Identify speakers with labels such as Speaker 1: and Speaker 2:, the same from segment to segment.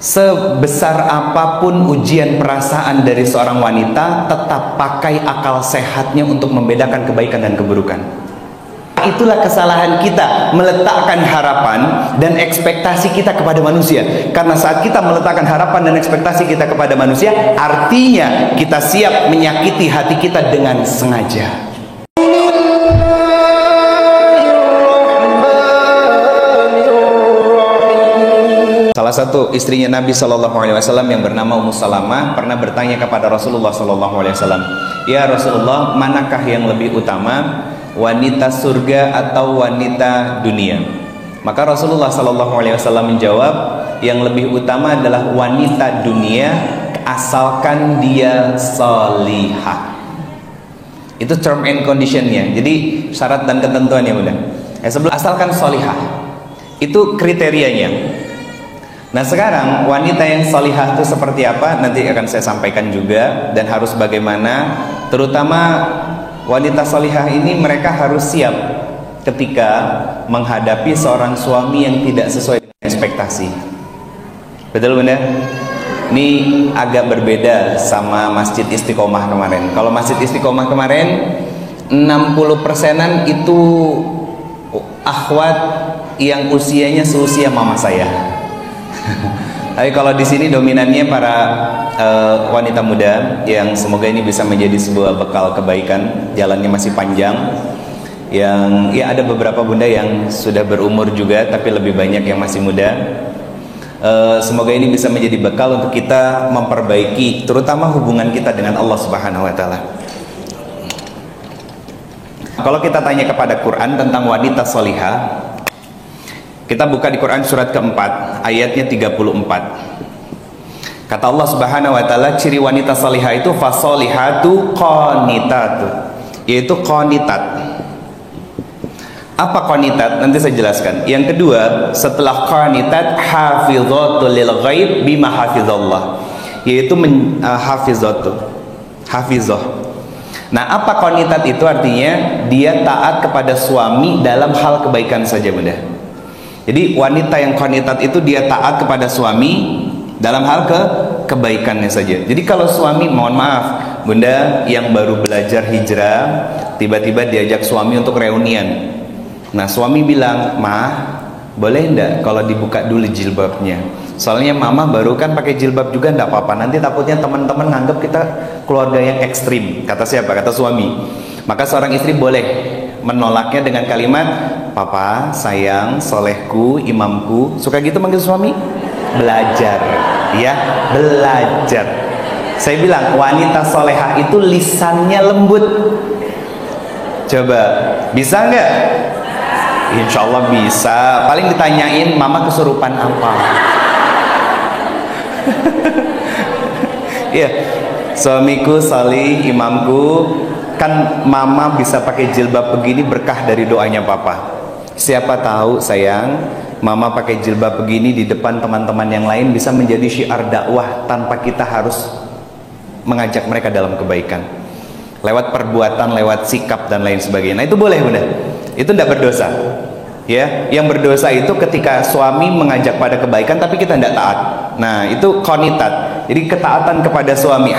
Speaker 1: sebesar apapun ujian perasaan dari seorang wanita, tetap pakai akal sehatnya untuk membedakan kebaikan dan keburukan. Itulah kesalahan kita, meletakkan harapan dan ekspektasi kita kepada manusia. Karena saat kita meletakkan harapan dan ekspektasi kita kepada manusia, artinya kita siap menyakiti hati kita dengan sengaja. Salah satu istrinya Nabi SAW yang bernama Ummu Salamah pernah bertanya kepada Rasulullah SAW, "Ya Rasulullah, manakah yang lebih utama, wanita surga atau wanita dunia?" Maka Rasulullah SAW menjawab, "Yang lebih utama adalah wanita dunia, asalkan dia salihah." Itu term and conditionnya. Jadi syarat dan ketentuannya udah. Asalkan salihah, itu kriterianya. Nah sekarang wanita yang salihah itu seperti apa? Nanti akan saya sampaikan juga, dan harus bagaimana. Terutama wanita salihah ini mereka harus siap ketika menghadapi seorang suami yang tidak sesuai dengan ekspektasi. Betul bunda? Ini agak berbeda sama Masjid Istiqomah kemarin. Kalau Masjid Istiqomah kemarin 60%-an itu akhwat yang usianya seusia mama saya. Tapi kalau di sini dominannya para wanita muda yang semoga ini bisa menjadi sebuah bekal kebaikan. Jalannya masih panjang. Yang ya ada beberapa bunda yang sudah berumur juga, tapi lebih banyak yang masih muda. Semoga ini bisa menjadi bekal untuk kita memperbaiki, terutama hubungan kita dengan Allah Subhanahu Wa Taala. Kalau kita tanya kepada Quran tentang wanita salihah, kita buka di Quran surat keempat, ayatnya 34. Kata Allah Subhanahu Wa Taala, ciri wanita salihah itu fasolihatu qanitatu, yaitu qanitat. Apa qanitat? Nanti saya jelaskan. Yang kedua, setelah qanitat, hafidhatul lil ghaib bima hafizallah, yaitu hafizatu, hafizah. Nah, apa qanitat itu? Artinya dia taat kepada suami dalam hal kebaikan saja, bunda. Jadi wanita yang qanitat itu dia taat kepada suami dalam hal kebaikannya saja. Jadi kalau suami, mohon maaf bunda, yang baru belajar hijrah, tiba-tiba diajak suami untuk reunian. Nah suami bilang, "Mah, boleh enggak kalau dibuka dulu jilbabnya? Soalnya mama baru kan pakai jilbab juga, enggak apa-apa. Nanti takutnya teman-teman nganggap kita keluarga yang ekstrim." Kata siapa? Kata suami. Maka seorang istri boleh menolaknya dengan kalimat, "Papa, sayang, solehku, imamku." Suka gitu manggil suami? Belajar, ya, belajar. Saya bilang wanita solehah itu lisannya lembut. Coba, bisa nggak? Insya Allah bisa. Paling ditanyain, "Mama kesurupan apa?" Iya, suamiku salih, imamku. Kan mama bisa pakai jilbab begini berkah dari doanya papa. Siapa tahu sayang, mama pakai jilbab begini di depan teman-teman yang lain bisa menjadi syiar dakwah tanpa kita harus mengajak mereka dalam kebaikan. Lewat perbuatan, lewat sikap dan lain sebagainya. Nah itu boleh bunda. Itu tidak berdosa. Ya, yang berdosa itu ketika suami mengajak pada kebaikan tapi kita tidak taat. Nah itu qanitat. Jadi ketaatan kepada suami,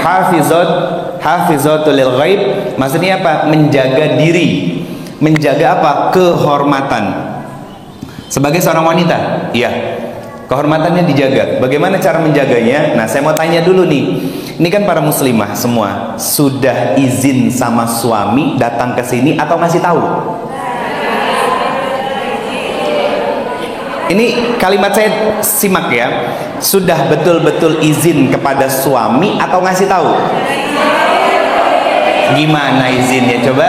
Speaker 1: hafizatul lil ghaib, maksudnya apa? Menjaga diri, menjaga apa? Kehormatan. Sebagai seorang wanita, iya, kehormatannya dijaga. Bagaimana cara menjaganya? Nah, saya mau tanya dulu nih. Ini kan para muslimah semua sudah izin sama suami datang ke sini atau ngasih tahu? Ini kalimat saya simak ya. Sudah betul-betul izin kepada suami atau ngasih tahu? Gimana izinnya coba?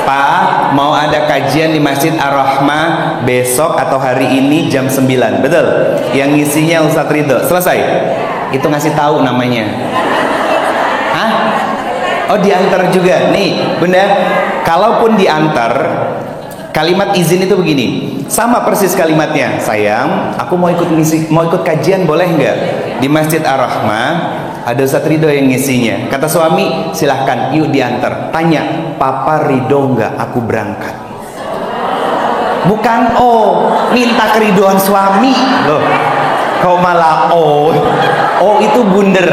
Speaker 1: Pak, mau ada kajian di Masjid Ar-Rahmah besok atau hari ini jam 9, betul? Yang ngisinya Ustadz Ridho, selesai? Itu ngasih tahu namanya. Hah? Oh diantar juga. Nih bunda, kalaupun diantar, kalimat izin itu begini, sama persis kalimatnya. "Sayang, aku mau ikut kajian, boleh nggak? Di Masjid Ar-Rahmah ada Ustadz Ridho yang ngisinya." Kata suami, "Silahkan, yuk diantar." Tanya, "Papa ridho nggak aku berangkat?" Bukan, oh minta keridoan suami loh. Kau malah oh itu bunder.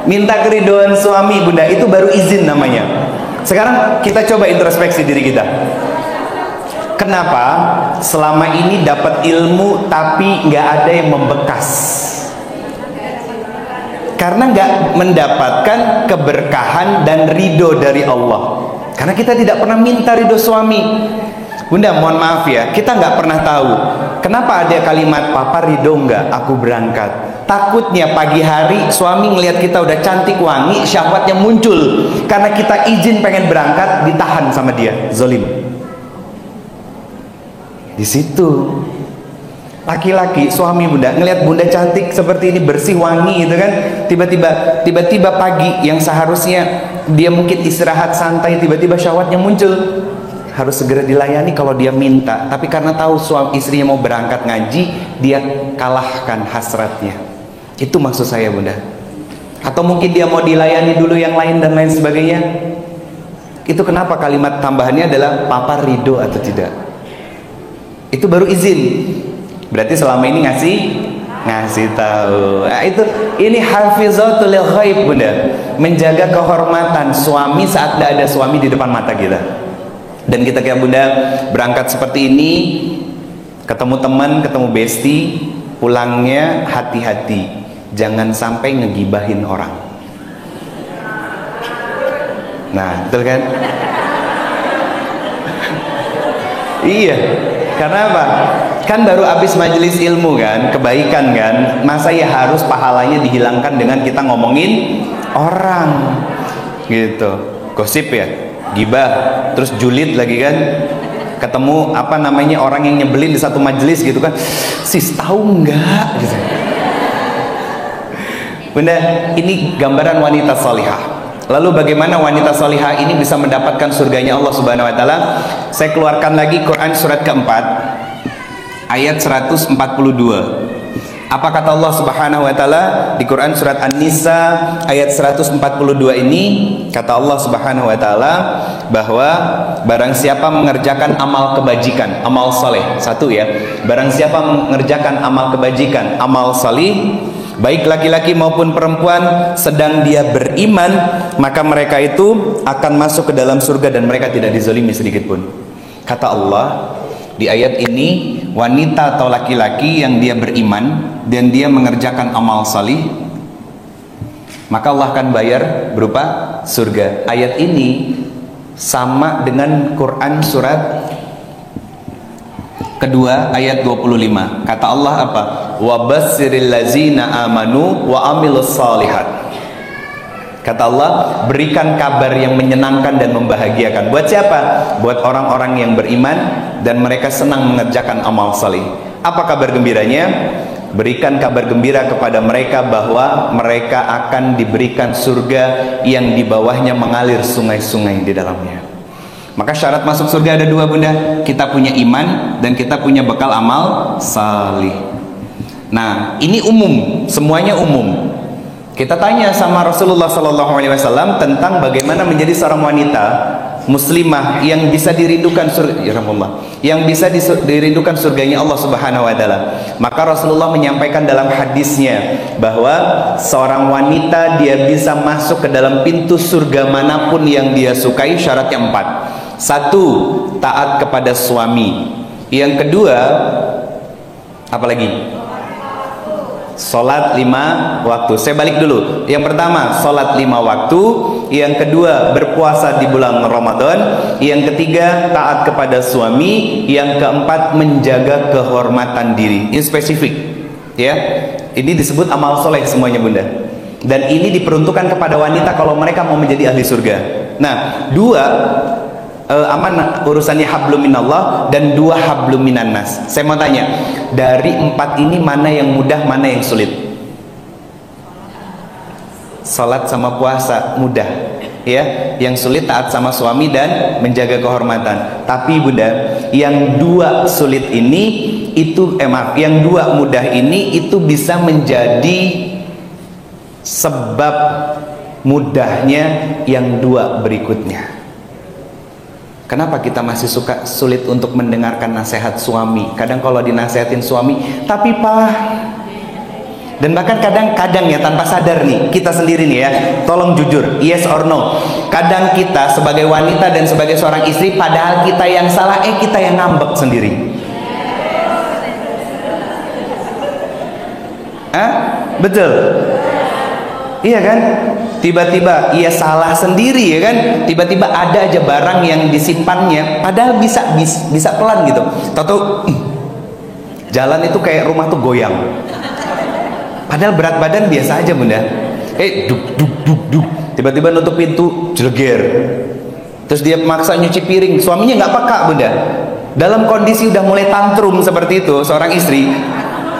Speaker 1: Minta keriduan suami bunda itu baru izin namanya. Sekarang kita coba introspeksi diri kita. Kenapa selama ini dapat ilmu tapi nggak ada yang membekas? Karena nggak mendapatkan keberkahan dan ridho dari Allah. Karena kita tidak pernah minta ridho suami. Bunda mohon maaf ya, kita nggak pernah tahu kenapa ada kalimat papa ridho nggak aku berangkat. Takutnya pagi hari suami ngelihat kita udah cantik wangi, syahwatnya muncul karena kita izin pengen berangkat, ditahan sama dia, zolim. Di situ laki-laki suami bunda ngelihat bunda cantik seperti ini, bersih wangi gitu kan, tiba-tiba pagi yang seharusnya dia mungkin istirahat santai, tiba-tiba syahwatnya muncul, harus segera dilayani kalau dia minta. Tapi karena tahu suami istrinya mau berangkat ngaji, dia kalahkan hasratnya. Itu maksud saya bunda. Atau mungkin dia mau dilayani dulu yang lain dan lain sebagainya. Itu kenapa kalimat tambahannya adalah papa ridho atau tidak. Itu baru izin. Berarti selama ini ngasih tahu. Nah, ini hafizatul ghaib bunda, menjaga kehormatan suami saat tidak ada suami di depan mata kita. Dan kita kayak bunda berangkat seperti ini, ketemu teman, ketemu besti, pulangnya hati-hati, jangan sampai ngegibahin orang. Nah, betul kan? Iya. Karena apa? Kan baru habis majelis ilmu kan, kebaikan kan. Masa ya harus pahalanya dihilangkan dengan kita ngomongin orang gitu. Gosip ya, gibah, terus julid lagi kan. Ketemu apa namanya orang yang nyebelin di satu majelis gitu kan. Sis tahu nggak gitu. Bunda, ini gambaran wanita salihah. Lalu bagaimana wanita salihah ini bisa mendapatkan surganya Allah Subhanahu wa taala? Saya keluarkan lagi Quran surat keempat ayat 142. Apa kata Allah Subhanahu wa taala di Quran surat An-Nisa ayat 142 ini? Kata Allah Subhanahu wa taala bahwa barang siapa mengerjakan amal kebajikan, amal saleh, satu ya. Barang siapa mengerjakan amal kebajikan, amal salih, baik laki-laki maupun perempuan, sedang dia beriman, maka mereka itu akan masuk ke dalam surga dan mereka tidak dizalimi sedikit pun. Kata Allah di ayat ini, wanita atau laki-laki yang dia beriman dan dia mengerjakan amal salih, maka Allah akan bayar berupa surga. Ayat ini sama dengan Quran surat kedua ayat 25. Kata Allah apa? Wabassiril ladzina amanu wa amilus shalihat. Kata Allah, berikan kabar yang menyenangkan dan membahagiakan. Buat siapa? Buat orang-orang yang beriman dan mereka senang mengerjakan amal salih. Apa kabar gembiranya? Berikan kabar gembira kepada mereka bahwa mereka akan diberikan surga yang di bawahnya mengalir sungai-sungai di dalamnya. Maka syarat masuk surga ada dua bunda. Kita punya iman dan kita punya bekal amal salih. Nah, ini umum, semuanya umum. Kita tanya sama Rasulullah SAW tentang bagaimana menjadi seorang wanita muslimah yang bisa dirindukan surga, yang bisa dirindukan surganya Allah Subhanahu wa taala. Maka Rasulullah menyampaikan dalam hadisnya bahwa seorang wanita dia bisa masuk ke dalam pintu surga manapun yang dia sukai. Syaratnya 4. 1, taat kepada suami. Yang kedua, apa lagi? Salat 5 waktu. Saya balik dulu. Yang pertama, salat 5 waktu. Yang kedua, berpuasa di bulan Ramadan. Yang ketiga, taat kepada suami. Yang keempat, menjaga kehormatan diri. Ini spesifik, ya. Ini disebut amal soleh semuanya bunda. Dan ini diperuntukkan kepada wanita kalau mereka mau menjadi ahli surga. Nah, 2 aman urusannya hablum minallah dan 2 hablum minan nas. Saya mau tanya, dari 4 ini mana yang mudah, mana yang sulit? Salat sama puasa mudah, ya. Yang sulit taat sama suami dan menjaga kehormatan. Tapi bunda, yang 2 sulit ini itu yang 2 mudah ini itu bisa menjadi sebab mudahnya yang 2 berikutnya. Kenapa kita masih sulit untuk mendengarkan nasihat suami? Kadang kalau dinasehatin suami, tapi Pak, dan bahkan kadang-kadang ya tanpa sadar nih, kita sendiri nih ya, tolong jujur, yes or no. Kadang kita sebagai wanita dan sebagai seorang istri, padahal kita yang salah, kita yang ngambek sendiri. Hah? Betul? Iya kan? Tiba-tiba ia salah sendiri ya kan? Tiba-tiba ada aja barang yang disimpannya, padahal bisa pelan gitu. Tahu jalan itu kayak rumah tuh goyang. Padahal berat badan biasa aja bunda. Duk. Tiba-tiba nutup pintu, jeleger. Terus dia maksa nyuci piring, suaminya nggak peka bunda. Dalam kondisi udah mulai tantrum seperti itu, seorang istri.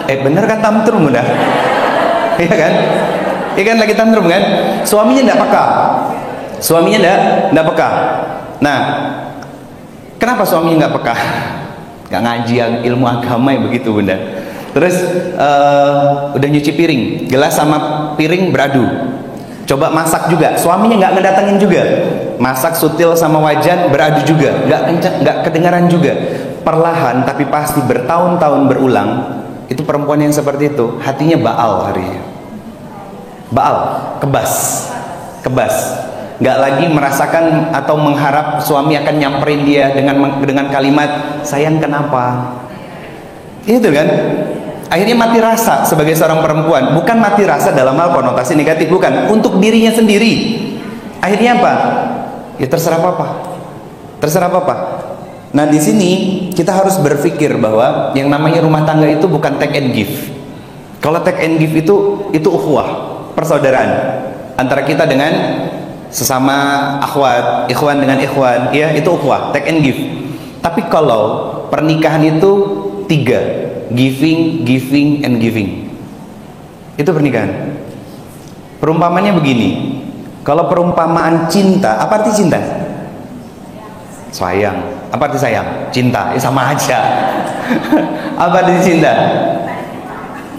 Speaker 1: Bener kan tantrum bunda? Iya kan? Iya kan lagi tantrum kan? Suaminya nggak peka. Suaminya nggak peka. Nah, kenapa suaminya nggak peka? Nggak ngaji ilmu agama ya begitu bunda. Terus udah nyuci piring, gelas sama piring beradu. Coba masak juga, suaminya nggak ngedatengin juga. Masak sutil sama wajan beradu juga, nggak kedengaran juga. Perlahan tapi pasti bertahun-tahun berulang, itu perempuan yang seperti itu hatinya baal harinya. Baal, kebas, nggak lagi merasakan atau mengharap suami akan nyamperin dia dengan kalimat sayang kenapa, itu kan? Akhirnya mati rasa sebagai seorang perempuan, bukan mati rasa dalam hal konotasi negatif, bukan, untuk dirinya sendiri. Akhirnya apa? Ya terserah papa. Nah di sini kita harus berpikir bahwa yang namanya rumah tangga itu bukan take and give. Kalau take and give itu ukhuwah, persaudaraan antara kita dengan sesama akhwat, ikhwan dengan ikhwan, ya itu ukhuwah, take and give. Tapi kalau pernikahan itu 3, giving and giving, itu pernikahan. Perumpamannya begini, kalau perumpamaan cinta, apa arti cinta? Sayang. Apa arti sayang? Cinta, sama aja. Apa arti cinta?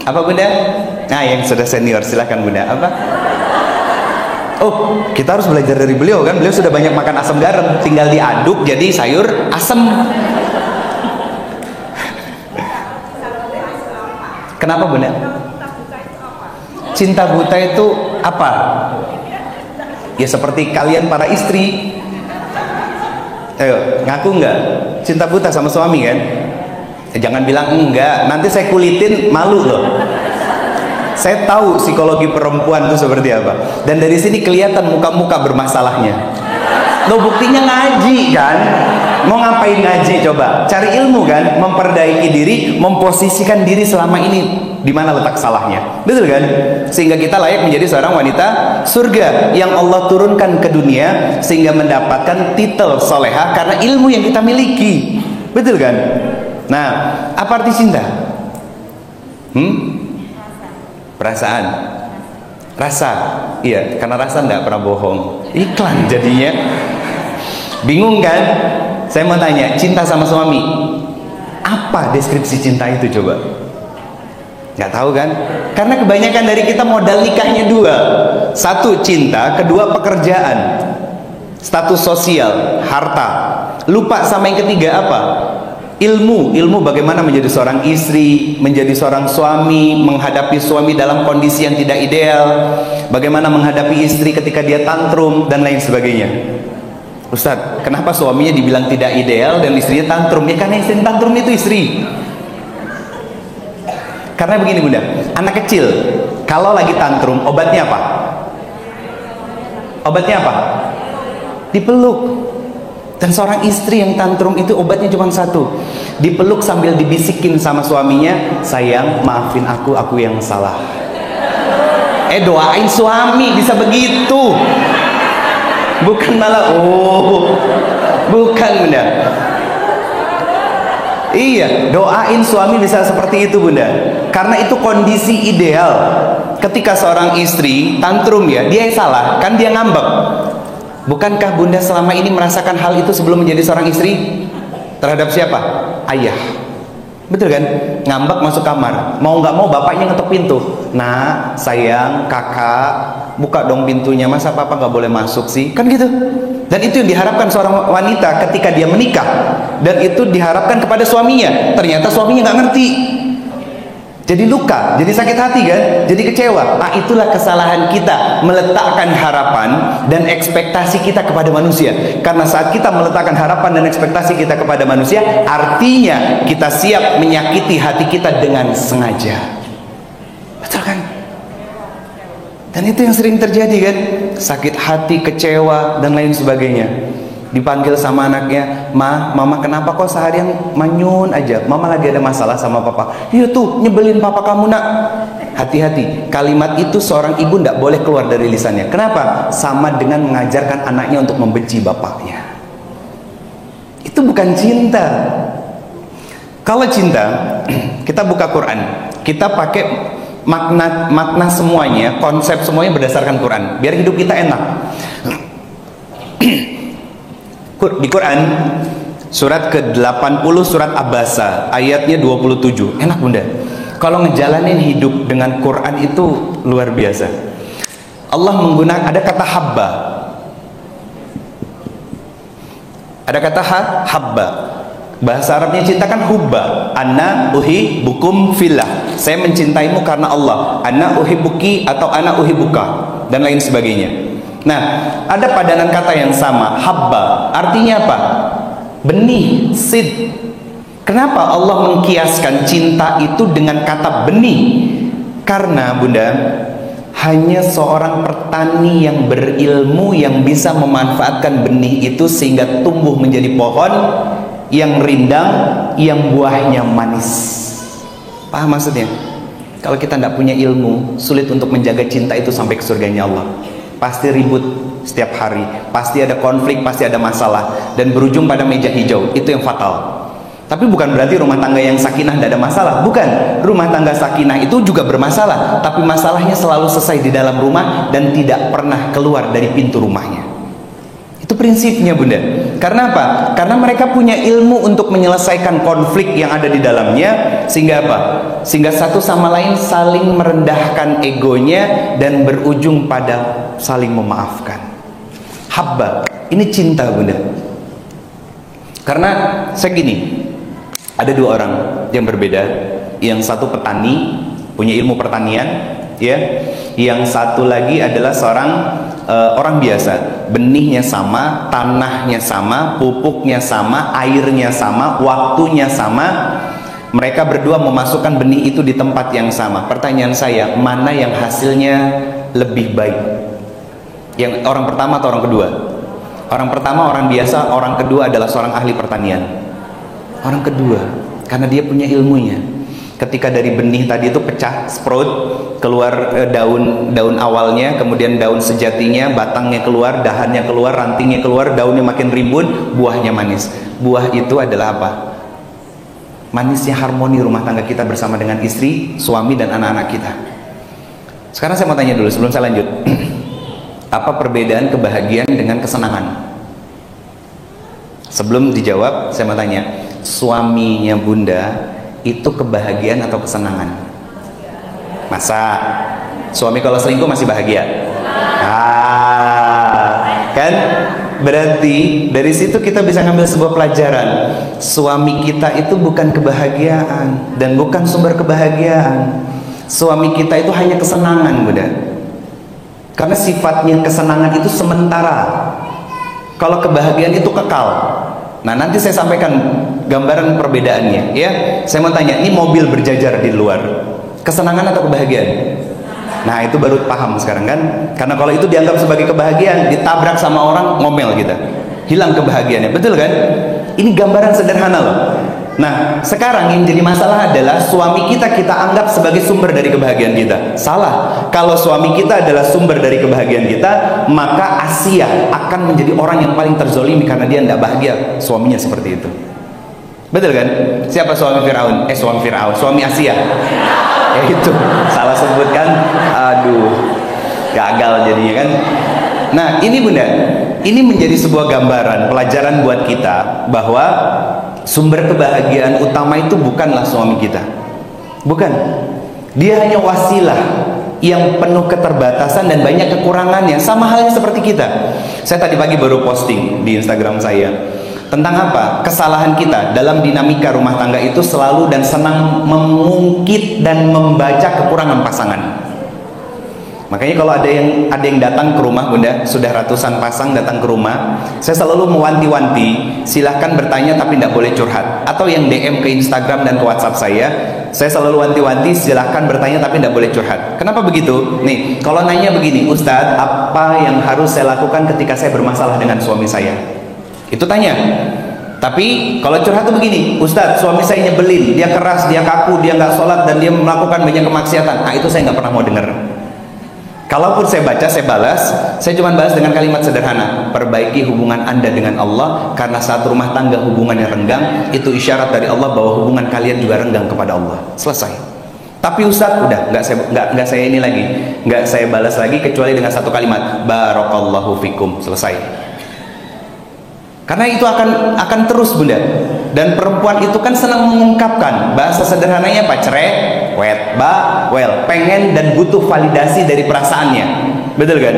Speaker 1: Apa bunda? Nah yang sudah senior silahkan bunda. Apa? Oh kita harus belajar dari beliau kan. Beliau sudah banyak makan asam garam, tinggal diaduk jadi sayur asam. Kenapa bunda? Cinta buta itu apa? Ya seperti kalian para istri. Ayo ngaku nggak? Cinta buta sama suami kan? Jangan bilang enggak, nanti saya kulitin malu loh. Saya tahu psikologi perempuan itu seperti apa. Dan dari sini kelihatan muka-muka bermasalahnya. Loh buktinya ngaji kan? Mau ngapain ngaji coba? Cari ilmu kan? Memperbaiki diri, memposisikan diri selama ini di mana letak salahnya. Betul kan? Sehingga kita layak menjadi seorang wanita surga yang Allah turunkan ke dunia sehingga mendapatkan titel soleha karena ilmu yang kita miliki. Betul kan? Nah, apa arti cinta? Perasaan, rasa. Iya, karena rasa enggak pernah bohong. Iklan jadinya. Bingung kan? Saya mau tanya, cinta sama suami, apa deskripsi cinta itu coba? Nggak tahu kan? Karena kebanyakan dari kita modal nikahnya 2. 1 cinta, kedua pekerjaan, status sosial, harta. Lupa sama yang ketiga apa? Ilmu bagaimana menjadi seorang istri, menjadi seorang suami, menghadapi suami dalam kondisi yang tidak ideal, bagaimana menghadapi istri ketika dia tantrum dan lain sebagainya. Ustadz, kenapa suaminya dibilang tidak ideal dan istrinya tantrum? Ya karena istri tantrum itu istri. Karena begini bunda, anak kecil kalau lagi tantrum obatnya apa? Obatnya apa? Dipeluk. Dan seorang istri yang tantrum itu obatnya cuma 1, dipeluk sambil dibisikin sama suaminya, sayang maafin aku yang salah. Doain suami bisa begitu, bukan malah bukan bunda. Iya, doain suami bisa seperti itu bunda, karena itu kondisi ideal. Ketika seorang istri tantrum ya, dia yang salah kan, dia ngambek. Bukankah bunda selama ini merasakan hal itu sebelum menjadi seorang istri? Terhadap siapa? Ayah. Betul kan? Ngambek masuk kamar, mau nggak mau bapaknya ngetok pintu. Nah, sayang, kakak, buka dong pintunya, masa papa nggak boleh masuk sih? Kan gitu. Dan itu yang diharapkan seorang wanita ketika dia menikah, dan itu diharapkan kepada suaminya. Ternyata suaminya nggak ngerti, jadi luka, jadi sakit hati kan, jadi kecewa. Nah, itulah kesalahan kita meletakkan harapan dan ekspektasi kita kepada manusia. Karena saat kita meletakkan harapan dan ekspektasi kita kepada manusia, artinya kita siap menyakiti hati kita dengan sengaja. Betul kan? Dan itu yang sering terjadi kan, sakit hati, kecewa, dan lain sebagainya. Dipanggil sama anaknya, mama kenapa kok seharian manyun aja? Mama lagi ada masalah sama papa. Iya tuh, nyebelin papa kamu nak. Hati-hati, kalimat itu seorang ibu tidak boleh keluar dari lisannya. Kenapa? Sama dengan mengajarkan anaknya untuk membenci bapaknya. Itu bukan cinta. Kalau cinta, kita buka Quran, kita pakai makna semuanya, konsep semuanya berdasarkan Quran, biar hidup kita enak. Di Quran surat ke-80 surat Abasa ayatnya 27. Enak bunda, kalau ngejalanin hidup dengan Quran itu luar biasa. Allah menggunakan, ada kata habba, ada kata habba. Bahasa Arabnya cinta kan hubba. Ana uhibbukum fillah, saya mencintaimu karena Allah. Ana uhibbuki atau ana uhibbuka, dan lain sebagainya. Nah, ada padanan kata yang sama, habba. Artinya apa? Benih, seed. Kenapa Allah mengkiaskan cinta itu dengan kata benih? Karena bunda, hanya seorang petani yang berilmu yang bisa memanfaatkan benih itu sehingga tumbuh menjadi pohon yang rindang, yang buahnya manis. Paham maksudnya? Kalau kita tidak punya ilmu, sulit untuk menjaga cinta itu sampai ke surganya Allah. Pasti ribut setiap hari, pasti ada konflik, pasti ada masalah, dan berujung pada meja hijau. Itu yang fatal. Tapi bukan berarti rumah tangga yang sakinah tidak ada masalah. Bukan, rumah tangga sakinah itu juga bermasalah, tapi masalahnya selalu selesai di dalam rumah dan tidak pernah keluar dari pintu rumahnya. Itu prinsipnya bunda. Karena apa? Karena mereka punya ilmu untuk menyelesaikan konflik yang ada di dalamnya. Sehingga apa? Sehingga satu sama lain saling merendahkan egonya dan berujung pada saling memaafkan. Habba, ini cinta bunda. Karena saya gini, ada dua orang yang berbeda. Yang satu petani, punya ilmu pertanian, ya. Yang satu lagi adalah seorang orang biasa, benihnya sama, tanahnya sama, pupuknya sama, airnya sama, waktunya sama. Mereka berdua memasukkan benih itu di tempat yang sama. Pertanyaan saya, mana yang hasilnya lebih baik? Yang orang pertama atau orang kedua? Orang pertama orang biasa, orang kedua adalah seorang ahli pertanian. Orang kedua, karena dia punya ilmunya. Ketika dari benih tadi itu pecah, sprout, keluar daun awalnya, kemudian daun sejatinya, batangnya keluar, dahannya keluar, rantingnya keluar, daunnya makin rimbun, buahnya manis. Buah itu adalah apa? Manisnya harmoni rumah tangga kita bersama dengan istri, suami, dan anak-anak kita. Sekarang saya mau tanya dulu sebelum saya lanjut. Apa perbedaan kebahagiaan dengan kesenangan? Sebelum dijawab, saya mau tanya, suaminya bunda itu kebahagiaan atau kesenangan? Masa suami kalau selingkuh masih bahagia? Kan? Berarti dari situ kita bisa ngambil sebuah pelajaran. Suami kita itu bukan kebahagiaan dan bukan sumber kebahagiaan. Suami kita itu hanya kesenangan bunda. Karena sifatnya kesenangan itu sementara. Kalau kebahagiaan itu kekal. Nah, nanti saya sampaikan gambaran perbedaannya, ya. Saya mau tanya, ini mobil berjajar di luar, kesenangan atau kebahagiaan? Nah, itu baru paham sekarang kan? Karena kalau itu dianggap sebagai kebahagiaan, ditabrak sama orang, ngomel kita, hilang kebahagiaannya, betul kan? Ini gambaran sederhana loh. Nah, sekarang yang jadi masalah adalah suami kita anggap sebagai sumber dari kebahagiaan kita. Salah. Kalau suami kita adalah sumber dari kebahagiaan kita, maka Asia akan menjadi orang yang paling terzolimi karena dia tidak bahagia suaminya seperti itu. Betul kan? Siapa suami Firaun? Suami Asia. Ya itu, salah sebut kan? Aduh, gagal jadinya kan? Nah, ini bunda, ini menjadi sebuah gambaran, pelajaran buat kita bahwa sumber kebahagiaan utama itu bukanlah suami kita. Bukan. Dia hanya wasilah. yang penuh keterbatasan dan banyak kekurangannya, sama halnya seperti kita. Saya tadi pagi baru posting di Instagram saya tentang apa? Kesalahan kita dalam dinamika rumah tangga itu selalu dan senang mengungkit dan membaca kekurangan pasangan. Makanya kalau ada yang datang ke rumah Bunda, sudah ratusan pasang datang ke rumah, saya selalu mewanti-wanti, silahkan bertanya tapi tidak boleh curhat. Atau yang DM ke Instagram dan ke WhatsApp saya selalu wanti-wanti, silahkan bertanya tapi tidak boleh curhat. Kenapa begitu? Nih, kalau nanya begini, Ustadz, apa yang harus saya lakukan ketika saya bermasalah dengan suami saya? Itu tanya. Tapi kalau curhat itu begini, Ustadz, suami saya nyebelin, dia keras, dia kaku, dia nggak sholat, dan dia melakukan banyak kemaksiatan. Nah, itu saya nggak pernah mau dengar. Kalaupun saya baca, saya balas, saya cuma balas dengan kalimat sederhana, perbaiki hubungan Anda dengan Allah, karena saat rumah tangga hubungannya renggang, itu isyarat dari Allah bahwa hubungan kalian juga renggang kepada Allah. Selesai. Tapi Ustadz, udah nggak saya ini lagi, nggak saya balas lagi kecuali dengan satu kalimat, barakallahu fikum. Selesai. Karena itu akan terus Bunda. Dan perempuan itu kan senang mengungkapkan, bahasa sederhananya apa? Cerewet, bawel, pengen dan butuh validasi dari perasaannya. Betul kan?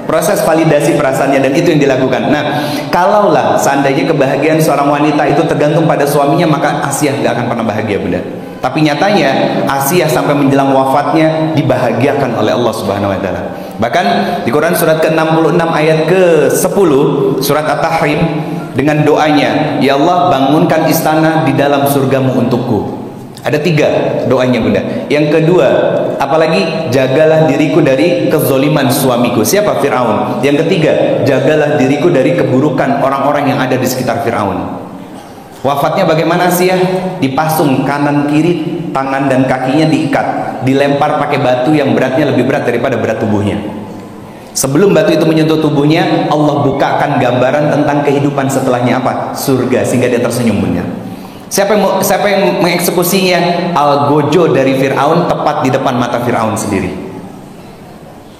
Speaker 1: Proses validasi perasaannya, dan itu yang dilakukan. Nah, kalaulah seandainya kebahagiaan seorang wanita itu tergantung pada suaminya, maka Asiyah gak akan pernah bahagia Bunda. Tapi nyatanya Asiyah sampai menjelang wafatnya dibahagiakan oleh Allah Subhanahu wa taala. Bahkan di Quran surat ke-66 ayat ke-10, surat At-Tahrim, dengan doanya, ya Allah, bangunkan istana di dalam surgamu untukku. Ada 3 doanya Bunda. Yang kedua, apalagi, jagalah diriku dari kezoliman suamiku. Siapa? Fir'aun. Yang ketiga, jagalah diriku dari keburukan orang-orang yang ada di sekitar Fir'aun. Wafatnya bagaimana Asiyah? Dipasung kanan kiri, tangan dan kakinya diikat, dilempar pakai batu yang beratnya lebih berat daripada berat tubuhnya. Sebelum batu itu menyentuh tubuhnya, Allah bukakan gambaran tentang kehidupan setelahnya apa? Surga, sehingga dia tersenyum Bunda. Siapa yang mengeksekusinya? Algojo dari Fir'aun tepat di depan mata Fir'aun sendiri.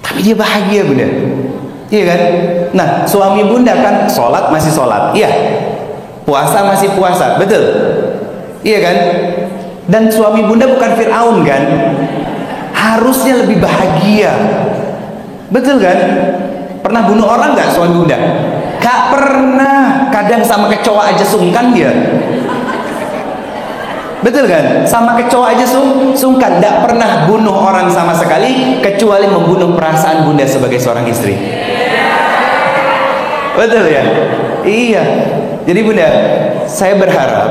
Speaker 1: Tapi dia bahagia Bunda. Iya kan? Nah, suami Bunda kan sholat masih sholat, iya. Puasa masih puasa, betul? Iya kan? Dan suami Bunda bukan Fir'aun kan? Harusnya lebih bahagia. Betul kan? Pernah bunuh orang nggak suami Bunda? Gak pernah. Kadang sama kecoa aja sungkan dia. Betul kan? Sama kecoa aja sungkan. Gak pernah bunuh orang sama sekali, kecuali membunuh perasaan Bunda sebagai seorang istri. Betul ya? Iya. Jadi Bunda, saya berharap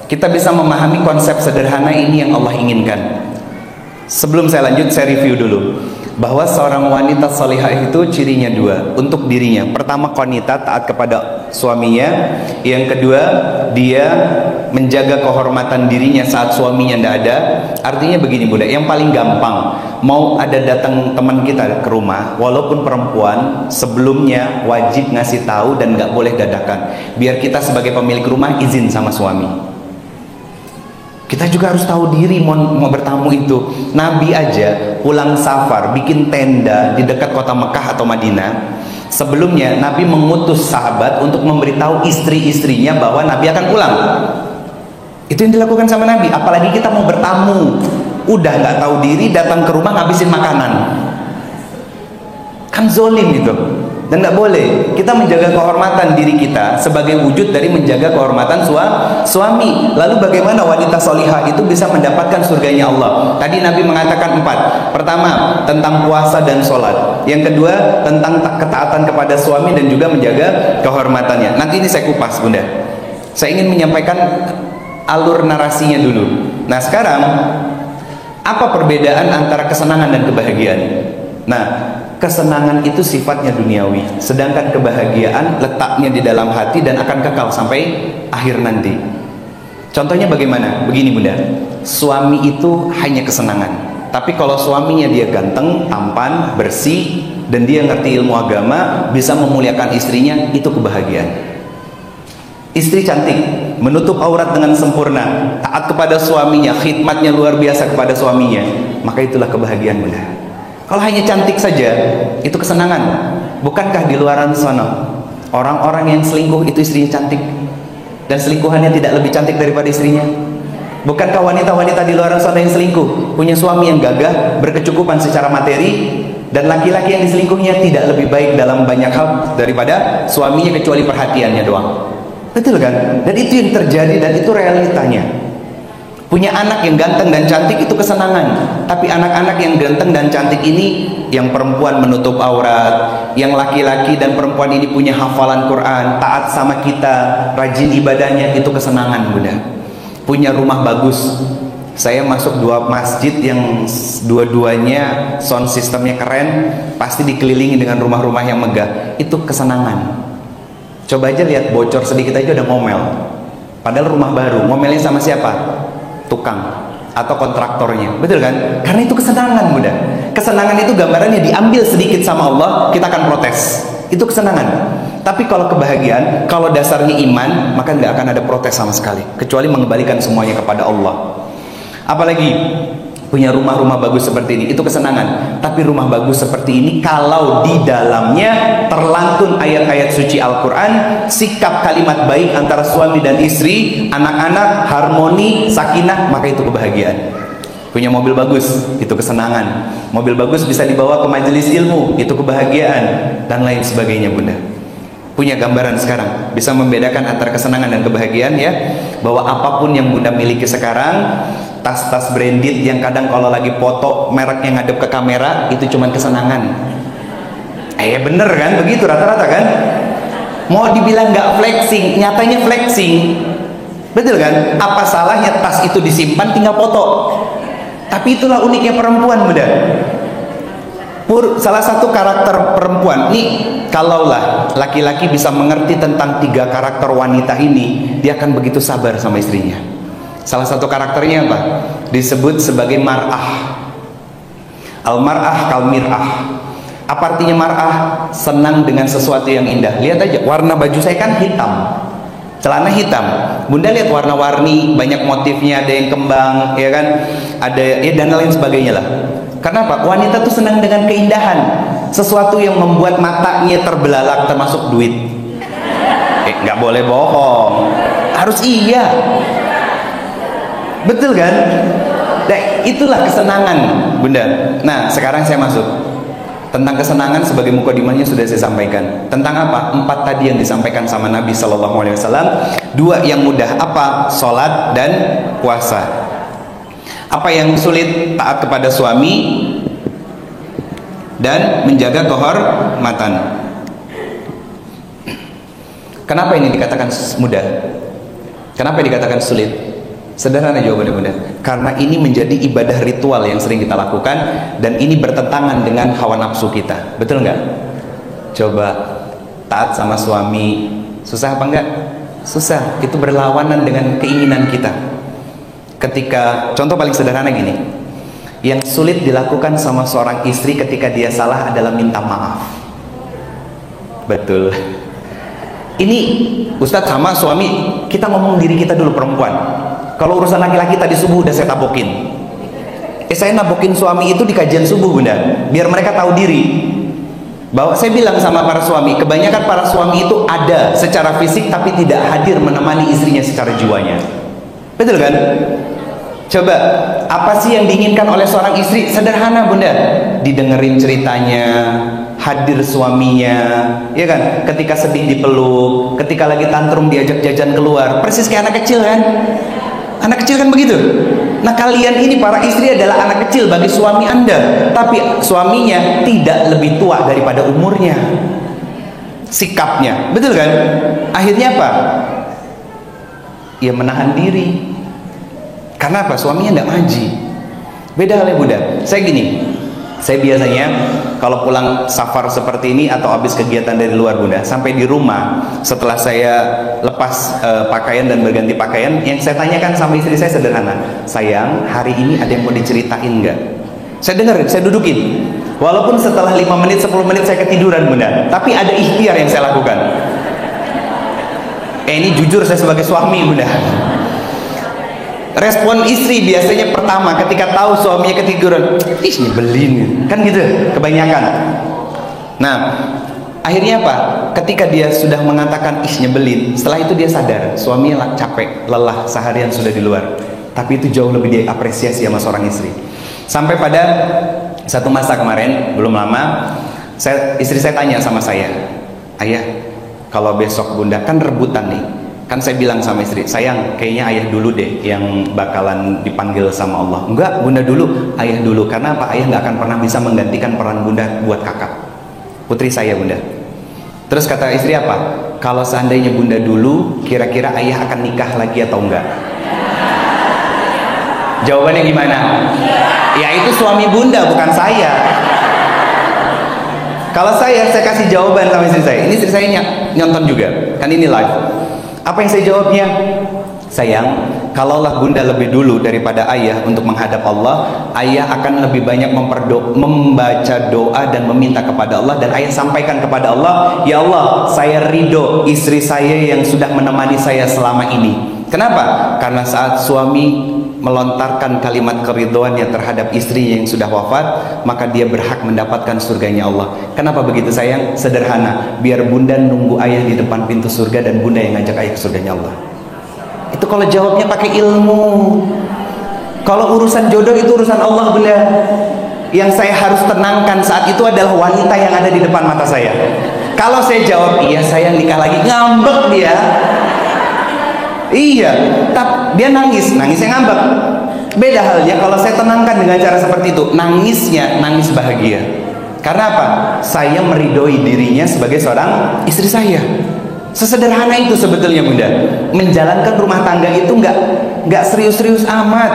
Speaker 1: kita bisa memahami konsep sederhana ini yang Allah inginkan. Sebelum saya lanjut, saya review dulu bahwa seorang wanita salihah itu cirinya 2 untuk dirinya. Pertama, qanita, taat kepada suaminya. Yang kedua, dia menjaga kehormatan dirinya saat suaminya tidak ada. Artinya begini Bunda, yang paling gampang, mau ada datang teman kita ke rumah, walaupun perempuan, sebelumnya wajib ngasih tahu dan nggak boleh dadakan, biar kita sebagai pemilik rumah izin sama suami. Kita juga harus tahu diri mau bertamu itu. Nabi aja pulang safar, bikin tenda di dekat kota Mekah atau Madinah. Sebelumnya Nabi mengutus sahabat untuk memberitahu istri-istrinya bahwa Nabi akan pulang. Itu yang dilakukan sama Nabi. Apalagi kita mau bertamu, udah nggak tahu diri, datang ke rumah ngabisin makanan. Kan zolim itu. Dan nggak boleh. Kita menjaga kehormatan diri kita sebagai wujud dari menjaga kehormatan suami. Lalu bagaimana wanita solihah itu bisa mendapatkan surganya Allah? Tadi Nabi mengatakan 4. Pertama, tentang puasa dan sholat. Yang kedua, tentang ketaatan kepada suami dan juga menjaga kehormatannya. Nanti ini saya kupas Bunda. Saya ingin menyampaikan alur narasinya dulu. Nah sekarang, apa perbedaan antara kesenangan dan kebahagiaan? Nah, kesenangan itu sifatnya duniawi, sedangkan kebahagiaan letaknya di dalam hati dan akan kekal sampai akhir nanti. Contohnya bagaimana? Begini Bunda, suami itu hanya kesenangan, tapi kalau suaminya dia ganteng, tampan, bersih, dan dia ngerti ilmu agama, bisa memuliakan istrinya, itu kebahagiaan. Istri cantik, menutup aurat dengan sempurna, taat kepada suaminya, khidmatnya luar biasa kepada suaminya, maka itulah kebahagiaan Bunda. Kalau hanya cantik saja, itu kesenangan. Bukankah di luaran sana orang-orang yang selingkuh itu istrinya cantik, dan selingkuhannya tidak lebih cantik daripada istrinya? Bukankah wanita-wanita di luar sana yang selingkuh punya suami yang gagah, berkecukupan secara materi, dan laki-laki yang diselingkuhnya tidak lebih baik dalam banyak hal daripada suaminya kecuali perhatiannya doang? Betul kan? Dan itu yang terjadi dan itu realitanya. Punya anak yang ganteng dan cantik itu kesenangan, tapi anak-anak yang ganteng dan cantik ini, yang perempuan menutup aurat, yang laki-laki dan perempuan ini punya hafalan Quran, taat sama kita, rajin ibadahnya, itu kesenangan, Bunda. Punya rumah bagus. Saya masuk 2 masjid yang dua-duanya sound systemnya keren, pasti dikelilingi dengan rumah-rumah yang megah. Itu kesenangan. Coba aja lihat, bocor sedikit aja udah ngomel. Padahal rumah baru, ngomelnya sama siapa? Tukang atau kontraktornya. Betul kan? Karena itu kesenangan, Bunda. Kesenangan itu gambarannya diambil sedikit sama Allah, kita akan protes. Itu kesenangan. Tapi kalau kebahagiaan, kalau dasarnya iman, maka nggak akan ada protes sama sekali, kecuali mengembalikan semuanya kepada Allah. Apalagi punya rumah-rumah bagus seperti ini, itu kesenangan. Tapi rumah bagus seperti ini, kalau di dalamnya terlantun ayat-ayat suci Al-Quran, sikap kalimat baik antara suami dan istri, anak-anak, harmoni, sakinah, maka itu kebahagiaan. Punya mobil bagus, itu kesenangan. Mobil bagus bisa dibawa ke majelis ilmu, itu kebahagiaan, dan lain sebagainya, Bunda. Punya gambaran sekarang, bisa membedakan antara kesenangan dan kebahagiaan ya, bahwa apapun yang Bunda miliki sekarang, tas-tas branded yang kadang kalau lagi foto mereknya ngadep ke kamera, itu cuma kesenangan. Bener kan, begitu rata-rata kan. Mau dibilang nggak flexing, nyatanya flexing. Betul kan? Apa salahnya tas itu disimpan tinggal foto? Tapi itulah uniknya perempuan, Bunda. Salah satu karakter perempuan nih, kalaulah laki-laki bisa mengerti tentang 3 karakter wanita ini, dia akan begitu sabar sama istrinya. Salah satu karakternya apa? Disebut sebagai mar'ah. Al-mar'ah kal-mir'ah. Apa artinya mar'ah? Senang dengan sesuatu yang indah. Lihat aja, warna baju saya kan hitam, celana hitam. Bunda lihat warna-warni, banyak motifnya, ada yang kembang, ya kan? Ada ya dan lain sebagainya lah. Kenapa? Wanita tuh senang dengan keindahan, sesuatu yang membuat matanya terbelalak, termasuk duit. Nggak boleh bohong, harus iya. Betul kan? Nah, itulah kesenangan, Bunda. Nah, sekarang saya masuk tentang kesenangan sebagai mukadimahnya sudah saya sampaikan. Tentang apa? 4 tadi yang disampaikan sama Nabi Shallallahu Alaihi Wasallam. 2 yang mudah apa? Sholat dan puasa. Apa yang sulit? Taat kepada suami dan menjaga kehormatan. Kenapa ini dikatakan mudah? Kenapa dikatakan sulit? Sederhana jawabannya, Bunda. Karena ini menjadi ibadah ritual yang sering kita lakukan, dan ini bertentangan dengan hawa nafsu kita. Betul nggak? Coba taat sama suami, susah apa enggak? Susah. Itu berlawanan dengan keinginan kita. Ketika, contoh paling sederhana gini, yang sulit dilakukan sama seorang istri ketika dia salah adalah minta maaf. Betul. Ini Ustadz sama suami, kita ngomong diri kita dulu perempuan. Kalau urusan laki-laki tadi subuh udah saya tabokin. Saya nabokin suami itu di kajian subuh, Bunda, biar mereka tahu diri. Bahwa saya bilang sama para suami, kebanyakan para suami itu ada secara fisik tapi tidak hadir menemani istrinya secara jiwanya. Betul kan? Coba, apa sih yang diinginkan oleh seorang istri? Sederhana, Bunda. Didengerin ceritanya, hadir suaminya, ya kan? Ketika sedih dipeluk, ketika lagi tantrum diajak jajan keluar. Persis kayak anak kecil kan? Anak kecil kan begitu. Nah, kalian ini para istri adalah anak kecil bagi suami Anda, tapi suaminya tidak lebih tua daripada umurnya. Sikapnya, betul kan? Akhirnya apa? Ya menahan diri. Karena apa? Suaminya tidak ngaji. Beda halnya, Bunda. Saya gini, saya biasanya kalau pulang safar seperti ini atau habis kegiatan dari luar, Bunda, sampai di rumah setelah saya lepas pakaian dan berganti pakaian, yang saya tanyakan sama istri saya sederhana, sayang, hari ini ada yang mau diceritain nggak? Saya dengar, saya dudukin. Walaupun setelah 5 menit, 10 menit saya ketiduran, Bunda, tapi ada ikhtiar yang saya lakukan. Ini jujur saya sebagai suami, Bunda. Respon istri biasanya pertama ketika tahu suaminya ketiduran, ih nyebelin, kan gitu kebanyakan. Nah, akhirnya apa? Ketika dia sudah mengatakan ih nyebelin, setelah itu dia sadar suaminya capek, lelah, seharian sudah di luar. tapi itu jauh lebih diapresiasi sama seorang istri. Sampai pada satu masa kemarin, belum lama, istri saya tanya sama saya, ayah, kalau besok bunda kan rebutan nih, kan saya bilang sama istri, sayang kayaknya ayah dulu deh yang bakalan dipanggil sama Allah. Enggak, bunda dulu, ayah dulu. Karena apa? Ayah nggak akan pernah bisa menggantikan peran bunda buat kakak, putri saya bunda. Terus kata istri apa? Kalau seandainya bunda dulu, kira-kira ayah akan nikah lagi atau enggak? Jawabannya gimana? Ya itu suami bunda, bukan saya. Kalau saya kasih jawaban sama istri saya. Ini istri saya nyonton juga, kan ini live. Apa yang saya jawabnya? Sayang, kalaulah bunda lebih dulu daripada ayah untuk menghadap Allah, ayah akan lebih banyak membaca doa dan meminta kepada Allah, dan ayah sampaikan kepada Allah, ya Allah, saya ridho istri saya yang sudah menemani saya selama ini. Kenapa? Karena saat suami melontarkan kalimat keridhoannya terhadap istrinya yang sudah wafat, maka dia berhak mendapatkan surganya Allah. Kenapa begitu sayang? Sederhana, biar bunda nunggu ayah di depan pintu surga dan bunda yang ngajak ayah ke surganya Allah. Itu kalau jawabnya pakai ilmu. Kalau urusan jodoh itu urusan Allah bunda. Yang saya harus tenangkan saat itu adalah wanita yang ada di depan mata saya. Kalau saya jawab iya sayang nikah lagi, ngambek dia. Iya, tapi dia nangisnya ngambek. Beda halnya kalau saya tenangkan dengan cara seperti itu, nangisnya nangis bahagia. Karena apa? Saya meridhoi dirinya sebagai seorang istri saya. Sesederhana itu sebetulnya bunda. Menjalankan rumah tangga itu nggak serius-serius amat.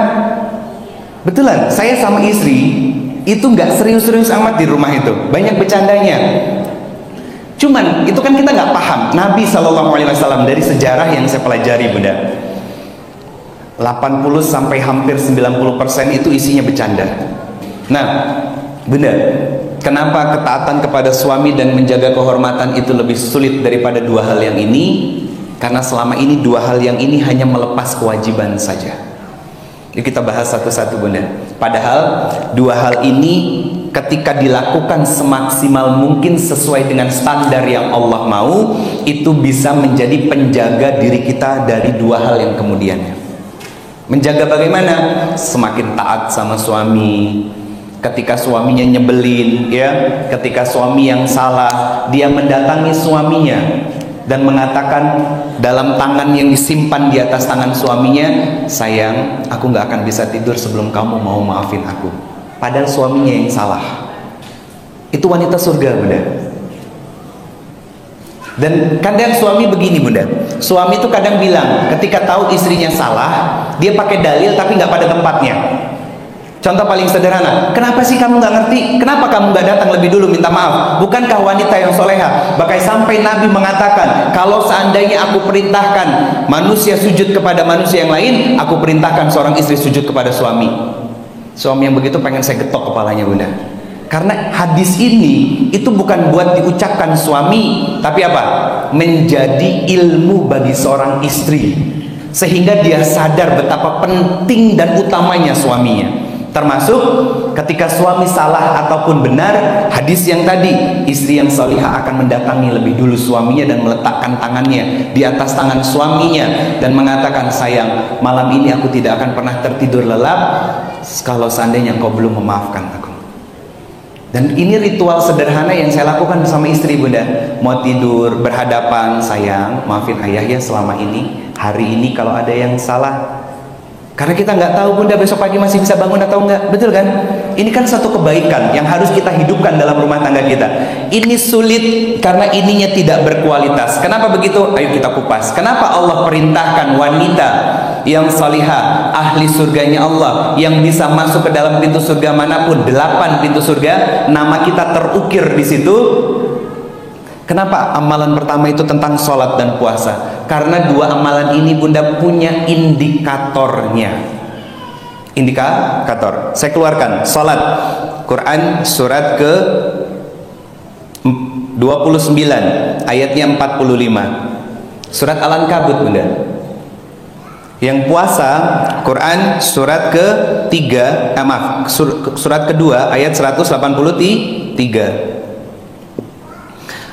Speaker 1: Betulan, saya sama istri itu nggak serius-serius amat di rumah itu. Banyak bercandanya. Cuman itu kan kita nggak paham. Nabi SAW dari sejarah yang saya pelajari bunda, 80 sampai hampir 90% itu isinya bercanda. Nah bunda, kenapa ketaatan kepada suami dan menjaga kehormatan itu lebih sulit daripada dua hal yang ini? Karena selama ini dua hal yang ini hanya melepas kewajiban saja. Yuk kita bahas satu-satu bunda. Padahal dua hal ini ketika dilakukan semaksimal mungkin sesuai dengan standar yang Allah mau, itu bisa menjadi penjaga diri kita dari dua hal yang kemudiannya. Menjaga bagaimana? Semakin taat sama suami. Ketika suaminya nyebelin, ya, ketika suami yang salah, dia mendatangi suaminya dan mengatakan dalam tangan yang disimpan di atas tangan suaminya, sayang, aku nggak akan bisa tidur sebelum kamu mau maafin aku. Padahal suaminya yang salah. Itu wanita surga bunda. Dan kadang suami begini bunda, suami itu kadang bilang ketika tahu istrinya salah, dia pakai dalil tapi nggak pada tempatnya. Contoh paling sederhana, kenapa sih kamu nggak ngerti? Kenapa kamu nggak datang lebih dulu minta maaf? Bukankah wanita yang soleha? Bahkan sampai Nabi mengatakan, kalau seandainya aku perintahkan manusia sujud kepada manusia yang lain, aku perintahkan seorang istri sujud kepada suami. Suami yang begitu pengen saya getok kepalanya bunda. Karena hadis ini itu bukan buat diucapkan suami, tapi apa? Menjadi ilmu bagi seorang istri, sehingga dia sadar betapa penting dan utamanya suaminya. Termasuk ketika suami salah ataupun benar, hadis yang tadi, istri yang salihah akan mendatangi lebih dulu suaminya dan meletakkan tangannya di atas tangan suaminya dan mengatakan, sayang, malam ini aku tidak akan pernah tertidur lelap kalau seandainya engkau belum memaafkan aku. Dan ini ritual sederhana yang saya lakukan bersama istri bunda. Mau tidur berhadapan, sayang, maafin ayah ya selama ini, hari ini kalau ada yang salah. Karena kita nggak tahu bunda besok pagi masih bisa bangun atau enggak, betul kan? Ini kan satu kebaikan yang harus kita hidupkan dalam rumah tangga kita. Ini sulit karena ininya tidak berkualitas. Kenapa begitu? Ayo kita kupas. Kenapa Allah perintahkan wanita yang salihah, ahli surganya Allah, yang bisa masuk ke dalam pintu surga manapun, 8 pintu surga, nama kita terukir di situ. Kenapa amalan pertama itu tentang sholat dan puasa? Karena dua amalan ini bunda punya indikatornya. Indikator. Saya keluarkan sholat. Quran surat ke 29 ayatnya 45. Surat Al-Ankabut bunda. Yang puasa Quran surat ke-3, surat kedua ayat 183.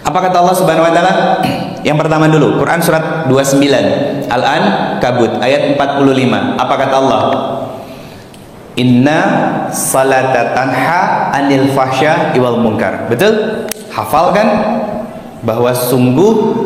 Speaker 1: Apa kata Allah Subhanahu wa taala? Yang pertama dulu, Quran surat 29 Al-Ankabut ayat 45. Apa kata Allah? Inna salata tanha anil fahsya wal munkar. Betul? Hafal kan? Bahwa sungguh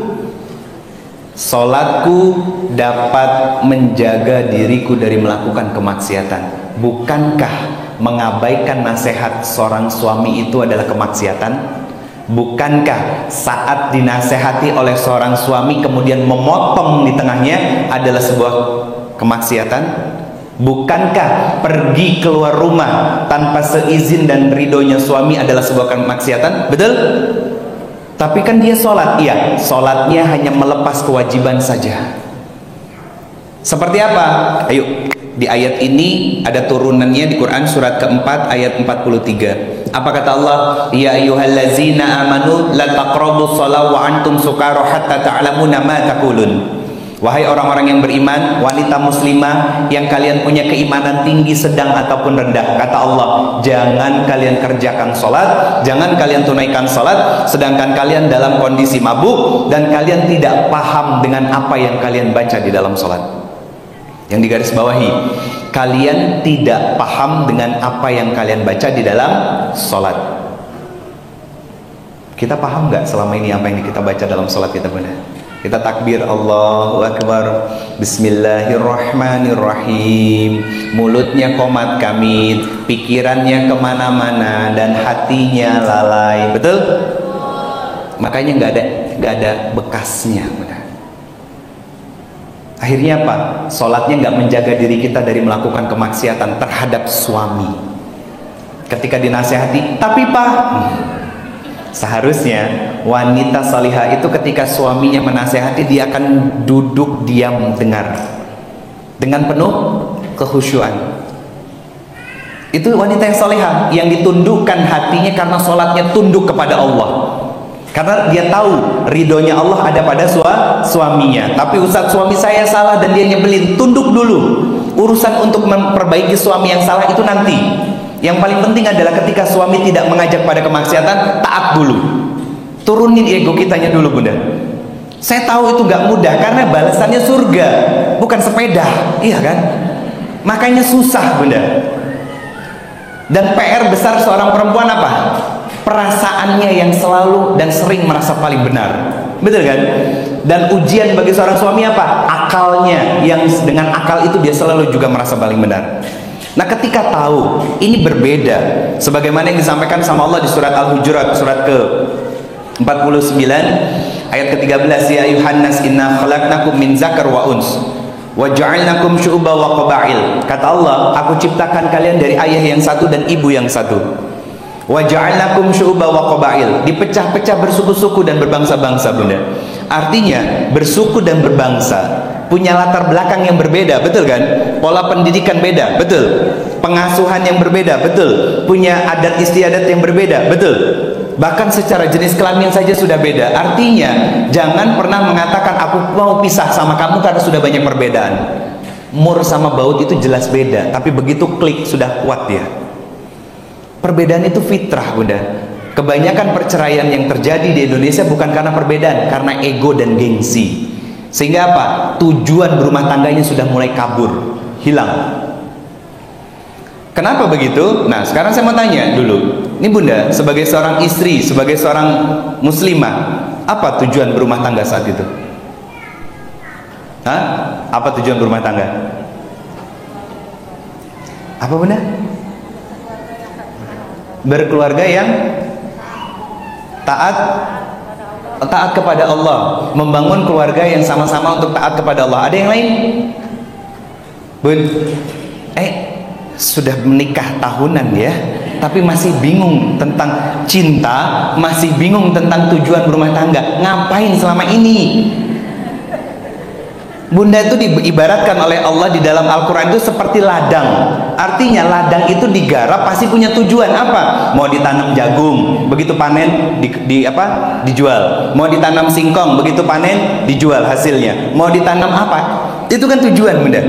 Speaker 1: salatku dapat menjaga diriku dari melakukan kemaksiatan. Bukankah mengabaikan nasihat seorang suami itu adalah kemaksiatan? Bukankah saat dinasehati oleh seorang suami kemudian memotong di tengahnya adalah sebuah kemaksiatan? Bukankah pergi keluar rumah tanpa seizin dan ridhonya suami adalah sebuah kemaksiatan? Betul? Tapi kan dia sholat. Iya, sholatnya hanya melepas kewajiban saja. Seperti apa? Ayo, di ayat ini ada turunannya di Quran surat keempat ayat 43. Apa kata Allah? Ya ayyuhallazina amanu la taqrabus shalah wa antum sukara hatta ta'lamuna ma taqulun. Wahai orang-orang yang beriman, wanita muslimah yang kalian punya keimanan tinggi, sedang ataupun rendah, kata Allah, jangan kalian kerjakan sholat, jangan kalian tunaikan sholat sedangkan kalian dalam kondisi mabuk dan kalian tidak paham dengan apa yang kalian baca di dalam sholat. Yang digarisbawahi, kalian tidak paham dengan apa yang kalian baca di dalam sholat. Kita paham nggak selama ini apa yang kita baca dalam sholat kita, Bunda? Kita takbir Allahu Akbar, Bismillahirrahmanirrahim, mulutnya komat kamit, pikirannya kemana-mana dan hatinya lalai. Betul? Makanya nggak ada bekasnya. Akhirnya apa? Sholatnya nggak menjaga diri kita dari melakukan kemaksiatan terhadap suami. Ketika dinasehati, tapi Pak, seharusnya wanita salihah itu ketika suaminya menasehati, dia akan duduk diam dengar dengan penuh kekhusyuan. Itu wanita yang salihah, yang ditundukkan hatinya karena sholatnya tunduk kepada Allah, karena dia tahu ridhonya Allah ada pada suaminya. Tapi Ustaz, suami saya salah dan dia nyebelin, tunduk dulu. Urusan untuk memperbaiki suami yang salah itu nanti. Yang paling penting adalah ketika suami tidak mengajak pada kemaksiatan, taat dulu. Turunin ego kitanya dulu, Bunda. Saya tahu itu gak mudah karena balasannya surga, bukan sepeda, iya kan? Makanya susah, Bunda. Dan PR besar seorang perempuan apa? Perasaannya yang selalu dan sering merasa paling benar. Betul kan? Dan ujian bagi seorang suami apa? Akalnya, yang dengan akal itu dia selalu juga merasa paling benar. Nah, ketika tahu ini berbeda, sebagaimana yang disampaikan sama Allah di surat Al-Hujurat surat ke-49 ayat ke-13, ya ayuhan nas inna khalaqnakum min zakar wa uns wa ja'alnakum syu'uba wa qabail. Kata Allah, aku ciptakan kalian dari ayah yang satu dan ibu yang satu. Wa ja'alnakum syu'uba wa qabail, dipecah-pecah bersuku-suku dan berbangsa-bangsa, Bunda. Artinya bersuku dan berbangsa punya latar belakang yang berbeda, betul kan? Pola pendidikan beda, betul. Pengasuhan yang berbeda, betul. Punya adat istiadat yang berbeda, betul. Bahkan secara jenis kelamin saja sudah beda. Artinya jangan pernah mengatakan aku mau pisah sama kamu karena sudah banyak perbedaan. Mur sama baut itu jelas beda, tapi begitu klik sudah kuat dia. Perbedaan itu fitrah, Bunda. Kebanyakan perceraian yang terjadi di Indonesia bukan karena perbedaan, karena ego dan gengsi. Sehingga apa? Tujuan berumah tangganya sudah mulai kabur, hilang. Kenapa begitu? Nah, sekarang saya mau tanya dulu. Ini Bunda, sebagai seorang istri, sebagai seorang muslimah, apa tujuan berumah tangga saat itu? Hah? Apa tujuan berumah tangga? Apa Bunda? Berkeluarga yang taat kepada Allah, membangun keluarga yang sama-sama untuk taat kepada Allah. Ada yang lain? Bun, sudah menikah tahunan ya, tapi masih bingung tentang cinta, masih bingung tentang tujuan berumah tangga. Ngapain selama ini? Bunda itu diibaratkan oleh Allah di dalam Al-Quran itu seperti ladang. Artinya ladang itu digarap pasti punya tujuan apa? Mau ditanam jagung, begitu panen dijual. Mau ditanam singkong, begitu panen dijual hasilnya. Mau ditanam apa? Itu kan tujuan Bunda.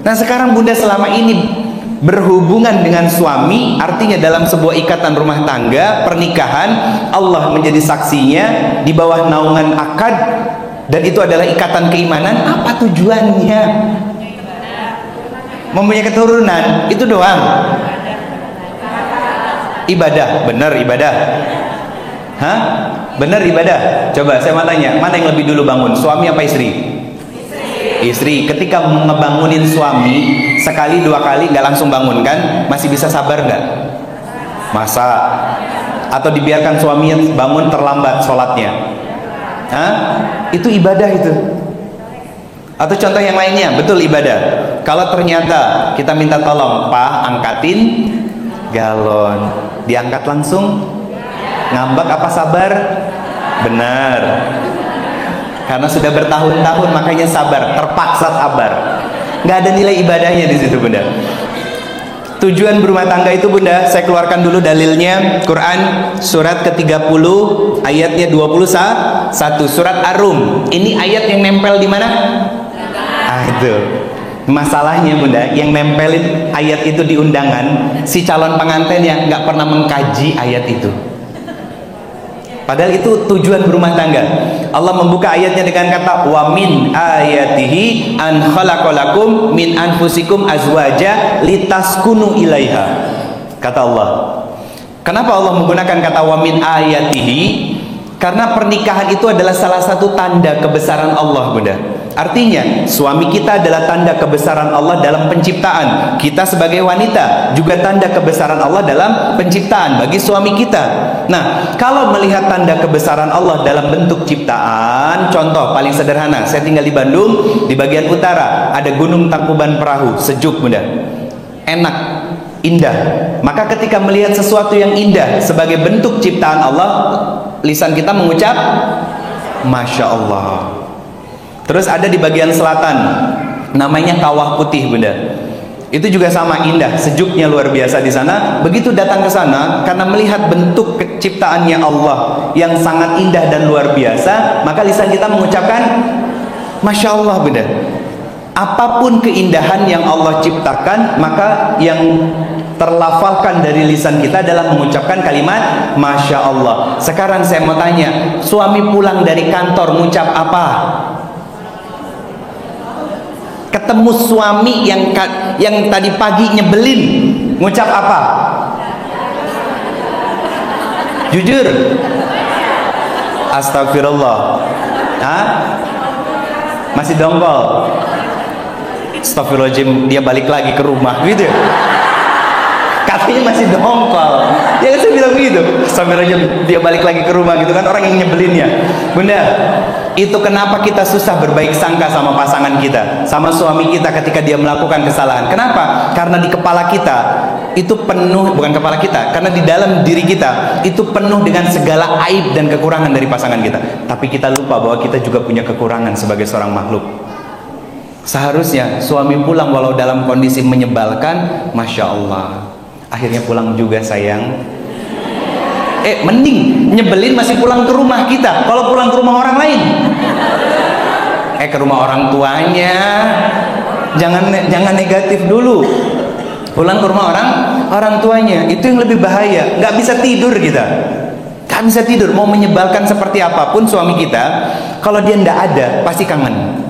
Speaker 1: Nah sekarang Bunda selama ini berhubungan dengan suami, artinya dalam sebuah ikatan rumah tangga, pernikahan, Allah menjadi saksinya, di bawah naungan akad dan itu adalah ikatan keimanan, apa tujuannya? Mempunyai keturunan, itu doang. Ibadah, benar ibadah. Hah? Benar ibadah. Coba saya mau tanya, mana yang lebih dulu bangun, suami apa istri? Istri. Ketika ngebangunin suami sekali dua kali nggak langsung bangun kan, masih bisa sabar nggak? Masa? Atau dibiarkan suaminya bangun terlambat sholatnya? Hah? Itu ibadah itu. Atau contoh yang lainnya, betul ibadah. Kalau ternyata kita minta tolong, Pak angkatin galon, diangkat langsung? Ngambek apa sabar? Benar. Karena sudah bertahun-tahun makanya sabar, terpaksa sabar. Nggak ada nilai ibadahnya di situ, Bunda. Tujuan berumah tangga itu, Bunda, saya keluarkan dulu dalilnya. Quran surat ke-30 ayatnya 21, surat Ar-Rum. Ini ayat yang nempel di mana? Itu masalahnya, Bunda, yang nempelin ayat itu di undangan, si calon pengantinnya nggak pernah mengkaji ayat itu. Padahal itu tujuan berumah tangga. Allah membuka ayatnya dengan kata wa min ayatihi an khalaqalakum min anfusikum azwaja litaskunu ilaiha. Kata Allah. Kenapa Allah menggunakan kata wa min ayatihi? Karena pernikahan itu adalah salah satu tanda kebesaran Allah, Bunda. Artinya suami kita adalah tanda kebesaran Allah dalam penciptaan. Kita sebagai wanita juga tanda kebesaran Allah dalam penciptaan bagi suami kita. Nah, kalau melihat tanda kebesaran Allah dalam bentuk ciptaan, contoh paling sederhana, saya tinggal di Bandung, di bagian utara ada Gunung Tangkuban Perahu, sejuk, Bunda, enak, indah. Maka ketika melihat sesuatu yang indah sebagai bentuk ciptaan Allah, lisan kita mengucap Masya Allah. Terus ada di bagian selatan namanya Kawah Putih, Bunda. Itu juga sama indah, sejuknya luar biasa di sana. Begitu datang ke sana, karena melihat bentuk ciptaannya Allah yang sangat indah dan luar biasa, maka lisan kita mengucapkan Masya Allah, Bunda. Apapun keindahan yang Allah ciptakan, maka yang terlafalkan dari lisan kita adalah mengucapkan kalimat Masya Allah. Sekarang saya mau tanya, suami pulang dari kantor mengucap apa? Ketemu suami yang tadi pagi nyebelin, ngucap apa? Jujur. Astagfirullah. Hah? Masih dongkol. Astagfirullahaladzim, dia balik lagi ke rumah gitu. Katanya masih dongkol. Ya kan saya bilang begitu. Astagfirullahaladzim, dia balik lagi ke rumah gitu kan, orang yang nyebelinnya. Bunda, itu kenapa kita susah berbaik sangka sama pasangan kita, sama suami kita ketika dia melakukan kesalahan. Kenapa? Karena di kepala kita itu penuh, bukan kepala kita, karena di dalam diri kita itu penuh dengan segala aib dan kekurangan dari pasangan kita. Tapi kita lupa bahwa kita juga punya kekurangan sebagai seorang makhluk. Seharusnya suami pulang walau dalam kondisi menyebalkan, Masya Allah, akhirnya pulang juga sayang. Mending nyebelin masih pulang ke rumah kita, kalau pulang ke rumah orang lain, ke rumah orang tuanya, jangan negatif dulu. Pulang ke rumah orang tuanya, itu yang lebih bahaya. Nggak bisa tidur kita, nggak bisa tidur. Mau menyebalkan seperti apapun suami kita, kalau dia nggak ada pasti kangen.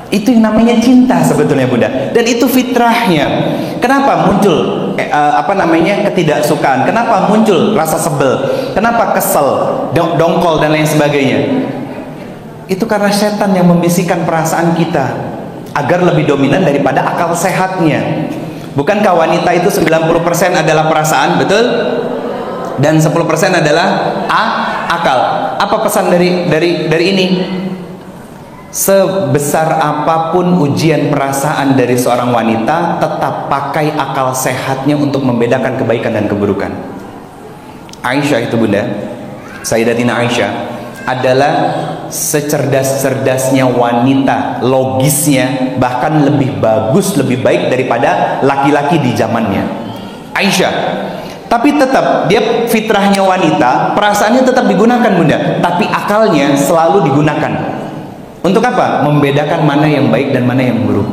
Speaker 1: Itu yang namanya cinta sebetulnya, Bunda, dan itu fitrahnya. Kenapa muncul ketidaksukaan? Kenapa muncul rasa sebel? Kenapa kesel, dongkol dan lain sebagainya? Itu karena setan yang membisikkan perasaan kita agar lebih dominan daripada akal sehatnya. Bukankah wanita itu 90% adalah perasaan, betul? Dan 10% adalah akal. Apa pesan dari ini? Sebesar apapun ujian perasaan dari seorang wanita, tetap pakai akal sehatnya untuk membedakan kebaikan dan keburukan. Aisyah itu, Bunda, Sayyidatina Aisyah adalah secerdas-cerdasnya wanita, logisnya bahkan lebih bagus, lebih baik daripada laki-laki di zamannya. Aisyah, tapi tetap dia fitrahnya wanita, perasaannya tetap digunakan, Bunda, tapi akalnya selalu digunakan. Untuk apa? Membedakan mana yang baik dan mana yang buruk.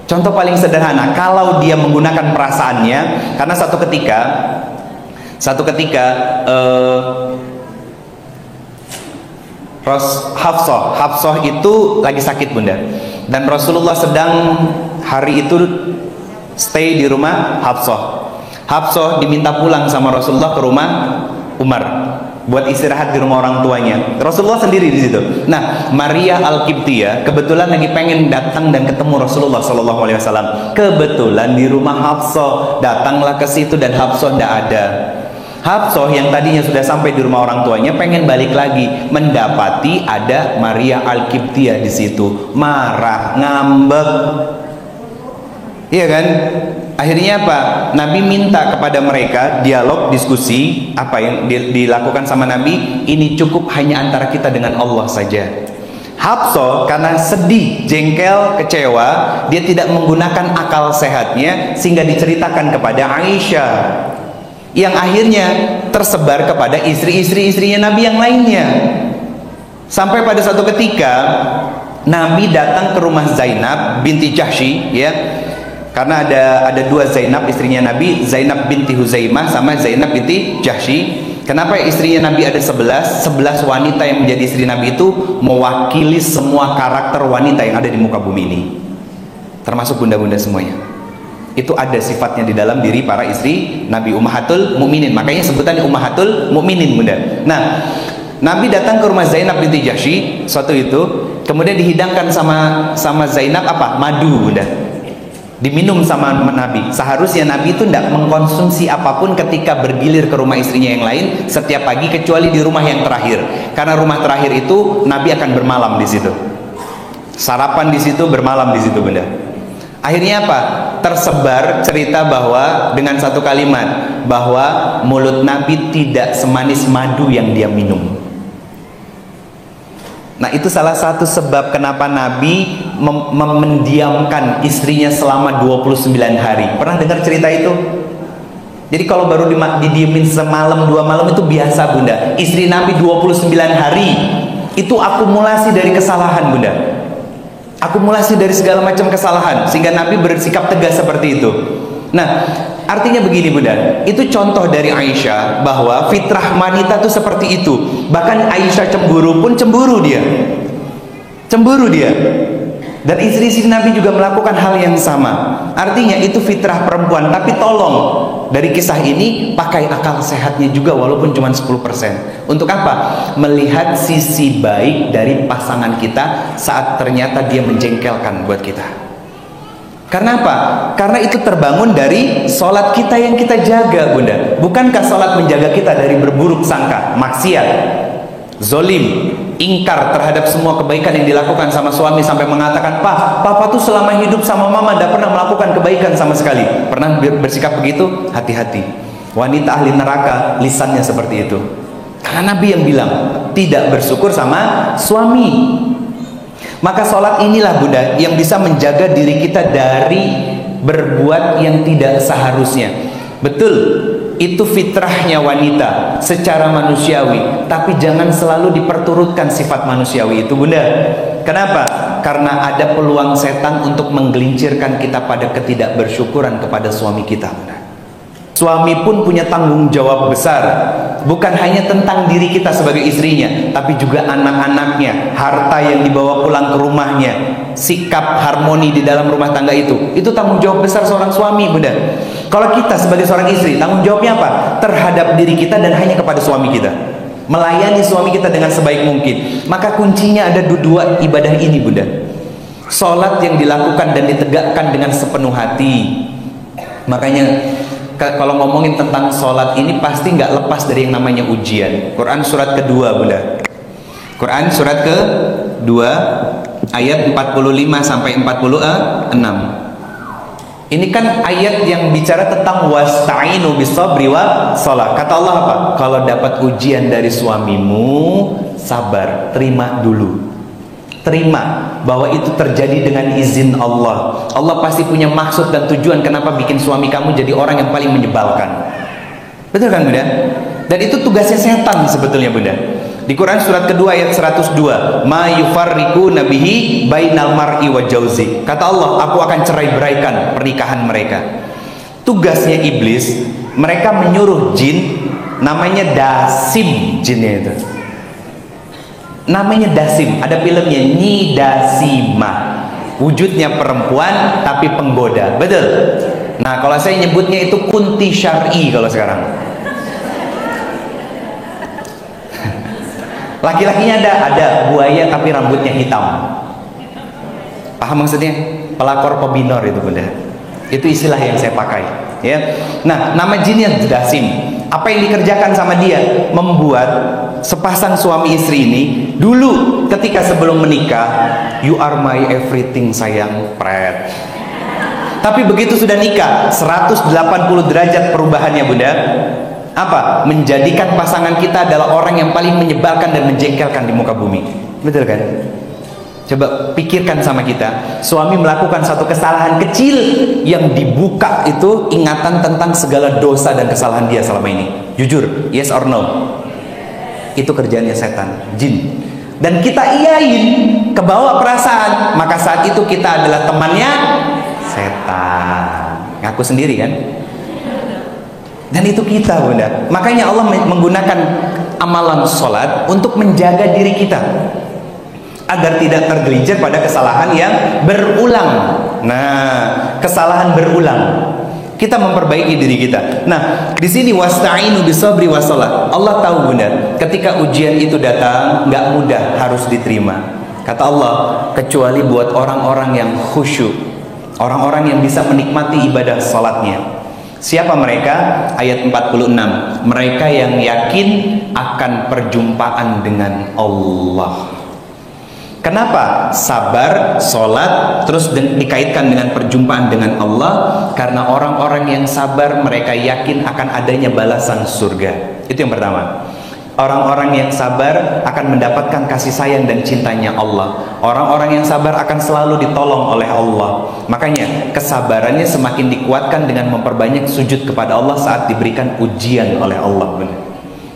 Speaker 1: Contoh paling sederhana, kalau dia menggunakan perasaannya, karena satu ketika Hafsah itu lagi sakit bunda, dan Rasulullah sedang hari itu stay di rumah Hafsah diminta pulang sama Rasulullah ke rumah Umar buat istirahat di rumah orang tuanya. Rasulullah sendiri di situ. Nah, Maria Al-Qibtiyah kebetulan lagi pengen datang dan ketemu Rasulullah Sallallahu Alaihi Wasallam. Kebetulan di rumah Hafsah, datanglah ke situ dan Hafsah tidak ada. Hafsah yang tadinya sudah sampai di rumah orang tuanya pengen balik lagi, mendapati ada Maria Al-Qibtiyah di situ. Marah, ngambek. Iya kan? Akhirnya apa? Nabi minta kepada mereka dialog, diskusi. Apa yang dilakukan sama Nabi? Ini cukup hanya antara kita dengan Allah saja. Hafsah karena sedih, jengkel, kecewa, dia tidak menggunakan akal sehatnya sehingga diceritakan kepada Aisyah, yang akhirnya tersebar kepada istri-istrinya Nabi yang lainnya. Sampai pada satu ketika Nabi datang ke rumah Zainab binti Jahsy, ya. Karena ada dua Zainab istrinya Nabi, Zainab binti Huzaimah sama Zainab binti Jahsy. Kenapa istrinya Nabi ada 11 wanita yang menjadi istri Nabi itu mewakili semua karakter wanita yang ada di muka bumi ini, termasuk bunda-bunda semuanya. Itu ada sifatnya di dalam diri para istri Nabi, Ummahatul Mukminin. Makanya sebutannya Ummahatul Mukminin bunda. Nah, Nabi datang ke rumah Zainab binti Jahsy suatu itu, kemudian dihidangkan sama Zainab apa? Madu bunda. Diminum sama Nabi. Seharusnya Nabi itu tidak mengkonsumsi apapun ketika bergilir ke rumah istrinya yang lain setiap pagi, kecuali di rumah yang terakhir. Karena rumah terakhir itu Nabi akan bermalam di situ. Sarapan di situ, bermalam di situ bunda. Akhirnya apa? Tersebar cerita bahwa dengan satu kalimat bahwa mulut Nabi tidak semanis madu yang dia minum. Nah, itu salah satu sebab kenapa Nabi mendiamkan istrinya selama 29 hari. Pernah dengar cerita itu? Jadi kalau baru didiemin semalam 2 malam itu biasa bunda. Istri Nabi 29 hari itu akumulasi dari kesalahan bunda. Akumulasi dari segala macam kesalahan sehingga Nabi bersikap tegas seperti itu. Nah, artinya begini bunda, itu contoh dari Aisyah bahwa fitrah wanita itu seperti itu. Bahkan Aisyah cemburu pun cemburu dia. Dan istri-istri Nabi juga melakukan hal yang sama. Artinya itu fitrah perempuan. Tapi tolong, dari kisah ini pakai akal sehatnya juga walaupun cuma 10%. Untuk apa? Melihat sisi baik dari pasangan kita saat ternyata dia menjengkelkan buat kita. Karena apa? Karena itu terbangun dari sholat kita yang kita jaga bunda. Bukankah sholat menjaga kita dari berburuk sangka, maksiat, zolim, ingkar terhadap semua kebaikan yang dilakukan sama suami, sampai mengatakan, papa tuh selama hidup sama mama tidak pernah melakukan kebaikan sama sekali. Pernah bersikap begitu? Hati-hati. Wanita ahli neraka lisannya seperti itu. Karena Nabi yang bilang tidak bersyukur sama suami. Maka sholat inilah bunda yang bisa menjaga diri kita dari berbuat yang tidak seharusnya. Betul, itu fitrahnya wanita secara manusiawi, tapi jangan selalu diperturutkan sifat manusiawi itu bunda. Kenapa? Karena ada peluang setan untuk menggelincirkan kita pada ketidakbersyukuran kepada suami kita bunda. Suami pun punya tanggung jawab besar, bukan hanya tentang diri kita sebagai istrinya, tapi juga anak-anaknya, harta yang dibawa pulang ke rumahnya, sikap harmoni di dalam rumah tangga itu tanggung jawab besar seorang suami bunda. Kalau kita sebagai seorang istri, tanggung jawabnya apa? Terhadap diri kita dan hanya kepada suami kita, melayani suami kita dengan sebaik mungkin. Maka kuncinya ada dua ibadah ini bunda. Sholat yang dilakukan dan ditegakkan dengan sepenuh hati. Makanya kalau ngomongin tentang sholat ini pasti nggak lepas dari yang namanya ujian. Quran surat kedua bunda. Quran surat kedua ayat 45 sampai 46. Ini kan ayat yang bicara tentang wasta'inu bis-sabri wa shalah. Kata Allah apa? Kalau dapat ujian dari suamimu, sabar, terima dulu. Terima bahwa itu terjadi dengan izin Allah. Allah pasti punya maksud dan tujuan kenapa bikin suami kamu jadi orang yang paling menyebalkan. Betul kan bunda? Dan itu tugasnya setan sebetulnya bunda. Di Quran surat kedua ayat 102, ma yufarriqu nabihi bainal mar'i wa jauzi. Kata Allah, aku akan cerai-beraikan pernikahan mereka. Tugasnya iblis, mereka menyuruh jin, namanya dasim jinnya itu. Namanya Dasim, ada filmnya, Nyi Dasima. Wujudnya perempuan tapi penggoda, betul? Nah, kalau saya nyebutnya itu Kunti Syar'i kalau sekarang. Laki-lakinya ada buaya tapi rambutnya hitam. Paham maksudnya? Pelakor pebinor itu bunda. Itu istilah yang saya pakai, ya. Nah, nama jinnya Dasim. Apa yang dikerjakan sama dia? Membuat sepasang suami istri ini dulu ketika sebelum menikah, you are my everything sayang, pret. Tapi begitu sudah nikah, 180 derajat perubahannya bunda. Apa? Menjadikan pasangan kita adalah orang yang paling menyebalkan dan menjengkelkan di muka bumi. Betul kan? Coba pikirkan sama kita, suami melakukan satu kesalahan kecil yang dibuka itu ingatan tentang segala dosa dan kesalahan dia selama ini. Jujur, yes or no? Itu kerjaannya setan, jin. Dan kita iyain, kebawa perasaan, maka saat itu kita adalah temannya setan. Ngaku sendiri kan? Dan itu kita bunda. Makanya Allah menggunakan amalan sholat untuk menjaga diri kita agar tidak tergelincir pada kesalahan yang berulang. Nah, kesalahan berulang, kita memperbaiki diri kita. Nah, di sini wasta'inu bisabri wassalat. Allah tahu bunda, ketika ujian itu datang nggak mudah harus diterima. Kata Allah, kecuali buat orang-orang yang khusyuk, orang-orang yang bisa menikmati ibadah salatnya. Siapa mereka? Ayat 46. Mereka yang yakin akan perjumpaan dengan Allah. Kenapa sabar, sholat, terus dikaitkan dengan perjumpaan dengan Allah? Karena orang-orang yang sabar mereka yakin akan adanya balasan surga. Itu yang pertama. Orang-orang yang sabar akan mendapatkan kasih sayang dan cintanya Allah. Orang-orang yang sabar akan selalu ditolong oleh Allah. Makanya kesabarannya semakin dikuatkan dengan memperbanyak sujud kepada Allah saat diberikan ujian oleh Allah.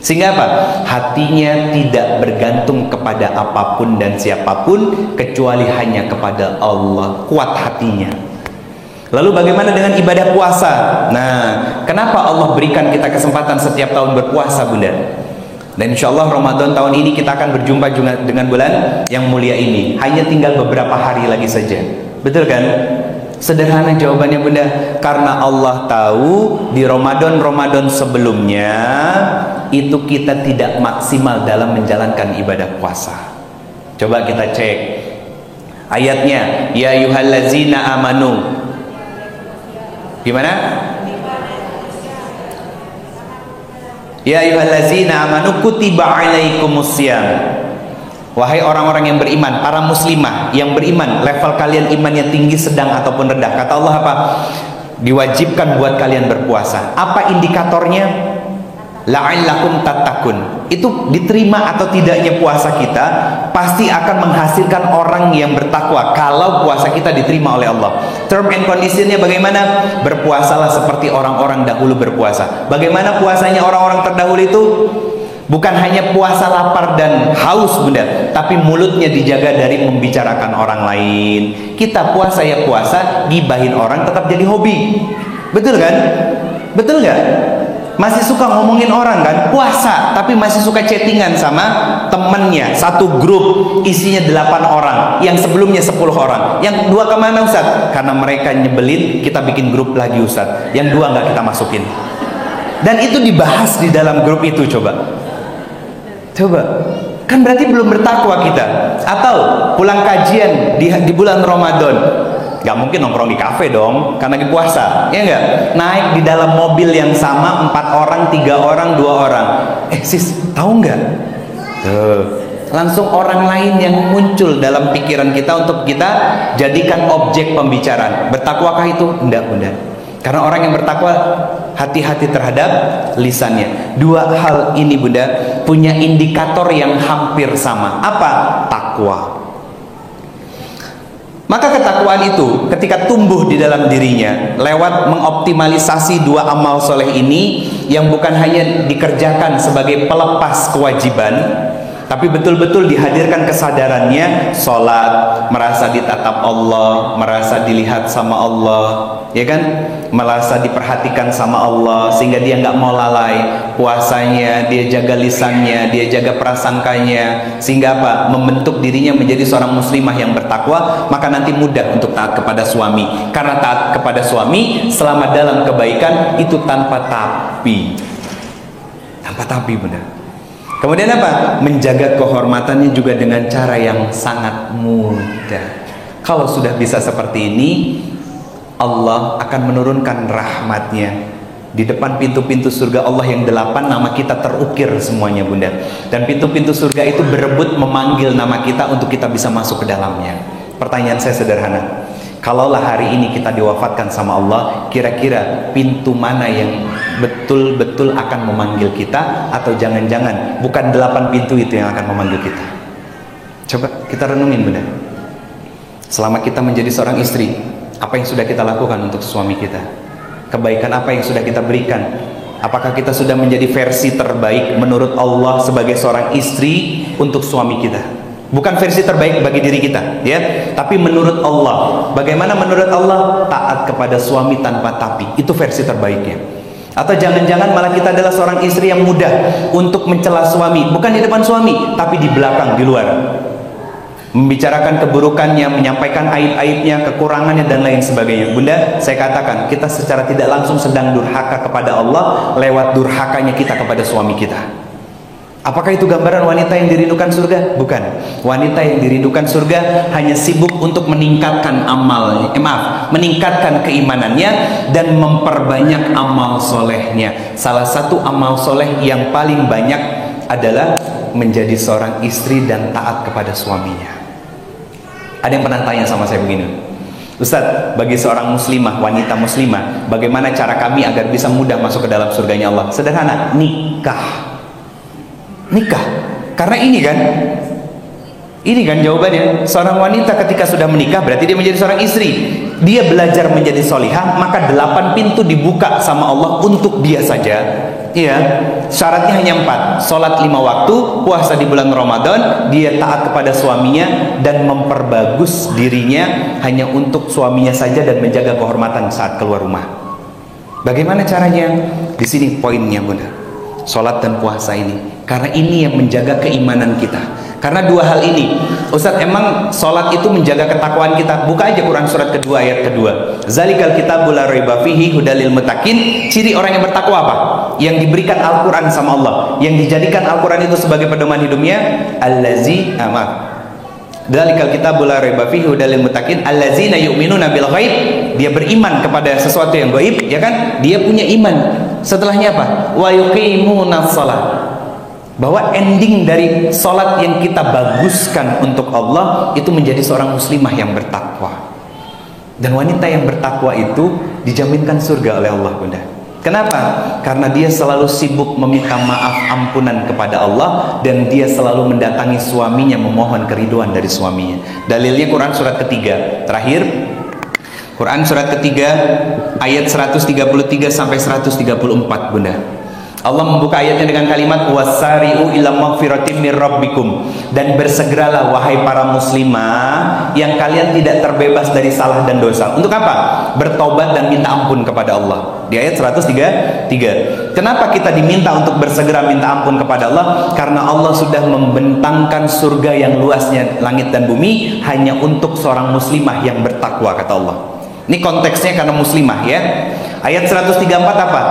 Speaker 1: Sehingga apa? Hatinya tidak bergantung kepada apapun dan siapapun kecuali hanya kepada Allah. Kuat hatinya. Lalu bagaimana dengan ibadah puasa? Nah, kenapa Allah berikan kita kesempatan setiap tahun berpuasa bunda? Dan insya Allah Ramadan tahun ini kita akan berjumpa juga dengan bulan yang mulia ini. Hanya tinggal beberapa hari lagi saja. Betul kan? Sederhana jawabannya bunda, karena Allah tahu di Ramadan sebelumnya itu kita tidak maksimal dalam menjalankan ibadah puasa. Coba kita cek ayatnya, ya ayyuhallazina amanu. Gimana? Ya ayyuhallazina amanu kutiba alaikumussyam. Wahai orang-orang yang beriman, para muslimah yang beriman, level kalian imannya tinggi, sedang ataupun rendah. Kata Allah apa? Diwajibkan buat kalian berpuasa. Apa indikatornya? La'allakum tattaqun. Itu diterima atau tidaknya puasa kita pasti akan menghasilkan orang yang bertakwa kalau puasa kita diterima oleh Allah. Term and conditionnya bagaimana? Berpuasalah seperti orang-orang dahulu berpuasa. Bagaimana puasanya orang-orang terdahulu itu? Bukan hanya puasa lapar dan haus bunda, tapi mulutnya dijaga dari membicarakan orang lain. Kita puasa ya puasa, gibahin orang tetap jadi hobi. Betul kan? Betul nggak? Masih suka ngomongin orang kan? Puasa, tapi masih suka chattingan sama temennya. Satu grup isinya 8 orang, yang sebelumnya 10 orang. Yang 2 kemana Ustaz? Karena mereka nyebelin, kita bikin grup lagi Ustaz. Yang 2 nggak kita masukin. Dan itu dibahas di dalam grup itu. Coba, kan berarti belum bertakwa kita. Atau pulang kajian di bulan Ramadan, gak mungkin nongkrong di kafe dong, karena lagi puasa, ya enggak? Naik di dalam mobil yang sama, 4 orang, 3 orang, 2 orang. Sis, tahu nggak? Langsung orang lain yang muncul dalam pikiran kita untuk kita jadikan objek pembicaraan. Bertakwakah itu? Enggak bunda. Karena orang yang bertakwa hati-hati terhadap lisannya. 2 hal ini bunda punya indikator yang hampir sama. Apa? Takwa. Maka ketakwaan itu ketika tumbuh di dalam dirinya lewat mengoptimalisasi 2 amal soleh ini yang bukan hanya dikerjakan sebagai pelepas kewajiban, tapi betul-betul dihadirkan kesadarannya, sholat, merasa ditatap Allah, merasa dilihat sama Allah, ya kan, merasa diperhatikan sama Allah, sehingga dia nggak mau lalai puasanya, dia jaga lisannya, dia jaga prasangkanya, sehingga apa, membentuk dirinya menjadi seorang muslimah yang bertakwa. Maka nanti mudah untuk taat kepada suami, karena taat kepada suami selama dalam kebaikan itu tanpa tapi, bunda. Kemudian apa? Menjaga kehormatannya juga dengan cara yang sangat mudah. Kalau sudah bisa seperti ini, Allah akan menurunkan rahmatnya. Di depan pintu-pintu surga Allah yang 8, nama kita terukir semuanya, bunda. Dan pintu-pintu surga itu berebut memanggil nama kita untuk kita bisa masuk ke dalamnya. Pertanyaan saya sederhana, kalaulah hari ini kita diwafatkan sama Allah, kira-kira pintu mana yang betul-betul akan memanggil kita? Atau jangan-jangan bukan 8 pintu itu yang akan memanggil kita? Coba kita renungin, bunda. Selama kita menjadi seorang istri, apa yang sudah kita lakukan untuk suami kita? Kebaikan apa yang sudah kita berikan? Apakah kita sudah menjadi versi terbaik menurut Allah sebagai seorang istri untuk suami kita? Bukan versi terbaik bagi diri kita, ya, tapi menurut Allah. Bagaimana menurut Allah? Taat kepada suami tanpa tapi. Itu versi terbaiknya. Atau jangan-jangan malah kita adalah seorang istri yang mudah untuk mencela suami, bukan di depan suami, tapi di belakang, di luar, membicarakan keburukannya, menyampaikan aib-aibnya, kekurangannya, dan lain sebagainya. Bunda, saya katakan, kita secara tidak langsung sedang durhaka kepada Allah lewat durhakanya kita kepada suami kita. Apakah itu gambaran wanita yang dirindukan surga? Bukan. Wanita yang dirindukan surga hanya sibuk untuk meningkatkan amalnya, meningkatkan keimanannya dan memperbanyak amal solehnya. Salah satu amal soleh yang paling banyak adalah menjadi seorang istri dan taat kepada suaminya. Ada yang pernah tanya sama saya begini, Ustadz, bagi seorang muslimah, wanita muslimah, bagaimana cara kami agar bisa mudah masuk ke dalam surganya Allah? Sederhana, nikah. Karena ini kan jawabannya. Seorang wanita ketika sudah menikah berarti dia menjadi seorang istri. Dia belajar menjadi solihah, maka 8 pintu dibuka sama Allah untuk dia saja. Iya, syaratnya hanya 4. Sholat 5 waktu, puasa di bulan Ramadan, dia taat kepada suaminya dan memperbagus dirinya hanya untuk suaminya saja dan menjaga kehormatan saat keluar rumah. Bagaimana caranya? Di sini poinnya, bunda. Sholat dan puasa ini, karena ini yang menjaga keimanan kita. Karena 2 hal ini, Ustadz, emang sholat itu menjaga ketakwaan kita? Buka aja Quran surat kedua ayat kedua. Zalikal kitabul la raiba fihi hudalil muttaqin. Ciri orang yang bertakwa apa? Yang diberikan Al-Quran sama Allah, yang dijadikan Al-Quran itu sebagai pedoman hidupnya. Zalikal kitabul la raiba fihi hudalil muttaqin allazina yu'minuna bil ghaib. Dia beriman kepada sesuatu yang gaib, ya kan? Dia punya iman. Setelahnya apa? Wa yuqimunas shalah. Bahwa ending dari sholat yang kita baguskan untuk Allah itu menjadi seorang muslimah yang bertakwa. Dan wanita yang bertakwa itu dijaminkan surga oleh Allah, bunda. Kenapa? Karena dia selalu sibuk meminta maaf ampunan kepada Allah, dan dia selalu mendatangi suaminya memohon keriduan dari suaminya. Dalilnya Quran surat ketiga terakhir, Quran surat ketiga ayat 133 sampai 134, bunda. Allah membuka ayatnya dengan kalimat wasari'u ila maghfiratin mir rabbikum, dan bersegeralah wahai para muslimah yang kalian tidak terbebas dari salah dan dosa. Untuk apa? Bertobat dan minta ampun kepada Allah. Di ayat 133. Kenapa kita diminta untuk bersegera minta ampun kepada Allah? Karena Allah sudah membentangkan surga yang luasnya langit dan bumi hanya untuk seorang muslimah yang bertakwa, kata Allah. Ini konteksnya karena muslimah, ya. Ayat 134 apa?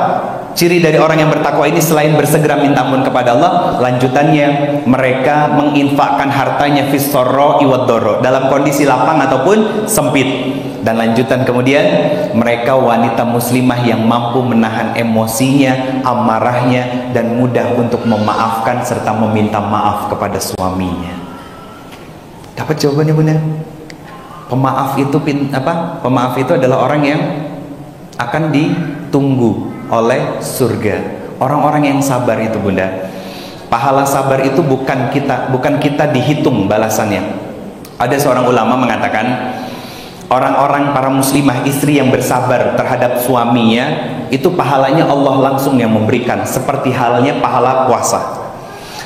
Speaker 1: Ciri dari orang yang bertakwa ini selain bersegera minta ampun kepada Allah, lanjutannya mereka menginfakkan hartanya fissorro iwaddoro, dalam kondisi lapang ataupun sempit. Dan lanjutan kemudian, mereka wanita muslimah yang mampu menahan emosinya, amarahnya, dan mudah untuk memaafkan serta meminta maaf kepada suaminya. Dapat jawabannya, bunda? Pemaaf itu Pemaaf itu adalah orang yang akan ditunggu oleh surga. Orang-orang yang sabar itu, bunda. Pahala sabar itu bukan kita dihitung balasannya. Ada seorang ulama mengatakan, orang-orang para muslimah istri yang bersabar terhadap suaminya itu pahalanya Allah langsung yang memberikan, seperti halnya pahala puasa.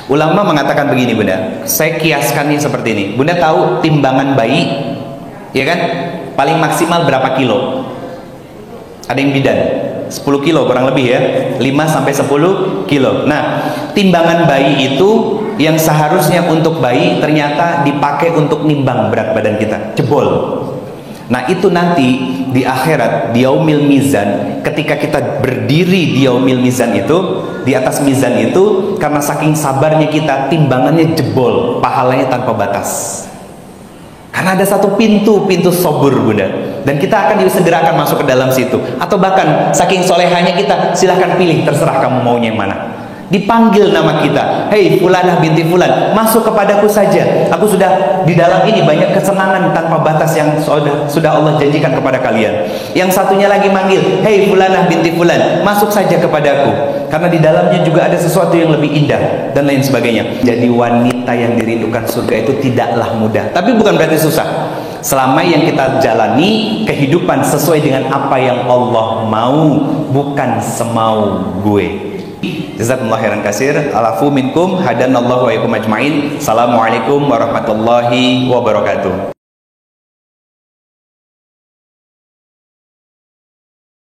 Speaker 1: Ulama mengatakan begini Bunda, saya kiaskannya seperti ini. Bunda tahu timbangan bayi, ya kan? Paling maksimal berapa kilo? Ada yang bidan 10 kilo kurang lebih ya, 5 sampai 10 kilo. Nah, timbangan bayi itu yang seharusnya untuk bayi ternyata dipakai untuk nimbang berat badan kita, jebol. Nah, itu nanti di akhirat, di yaumil mizan, ketika kita berdiri di yaumil mizan itu, di atas mizan itu, karena saking sabarnya kita, timbangannya jebol, pahalanya tanpa batas. Karena ada satu pintu sobur Bunda, dan kita akan disegerakan masuk ke dalam situ. Atau bahkan saking solehanya kita, silahkan pilih, terserah kamu maunya yang mana. Dipanggil nama kita, hei fulanah binti fulan, masuk kepadaku saja, aku sudah di dalam ini banyak kesenangan tanpa batas yang sudah Allah janjikan kepada kalian. Yang satunya lagi manggil, hei fulanah binti fulan, masuk saja kepadaku, karena di dalamnya juga ada sesuatu yang lebih indah dan lain sebagainya. Jadi wanita yang dirindukan surga itu tidaklah mudah, tapi bukan berarti susah. Selama yang kita jalani kehidupan sesuai dengan apa yang Allah mau, bukan semau gue. Jazakumullah khairan katsir. Alafu minkum hadanallahu wa iyakum ajmain. Assalamualaikum warahmatullahi wabarakatuh.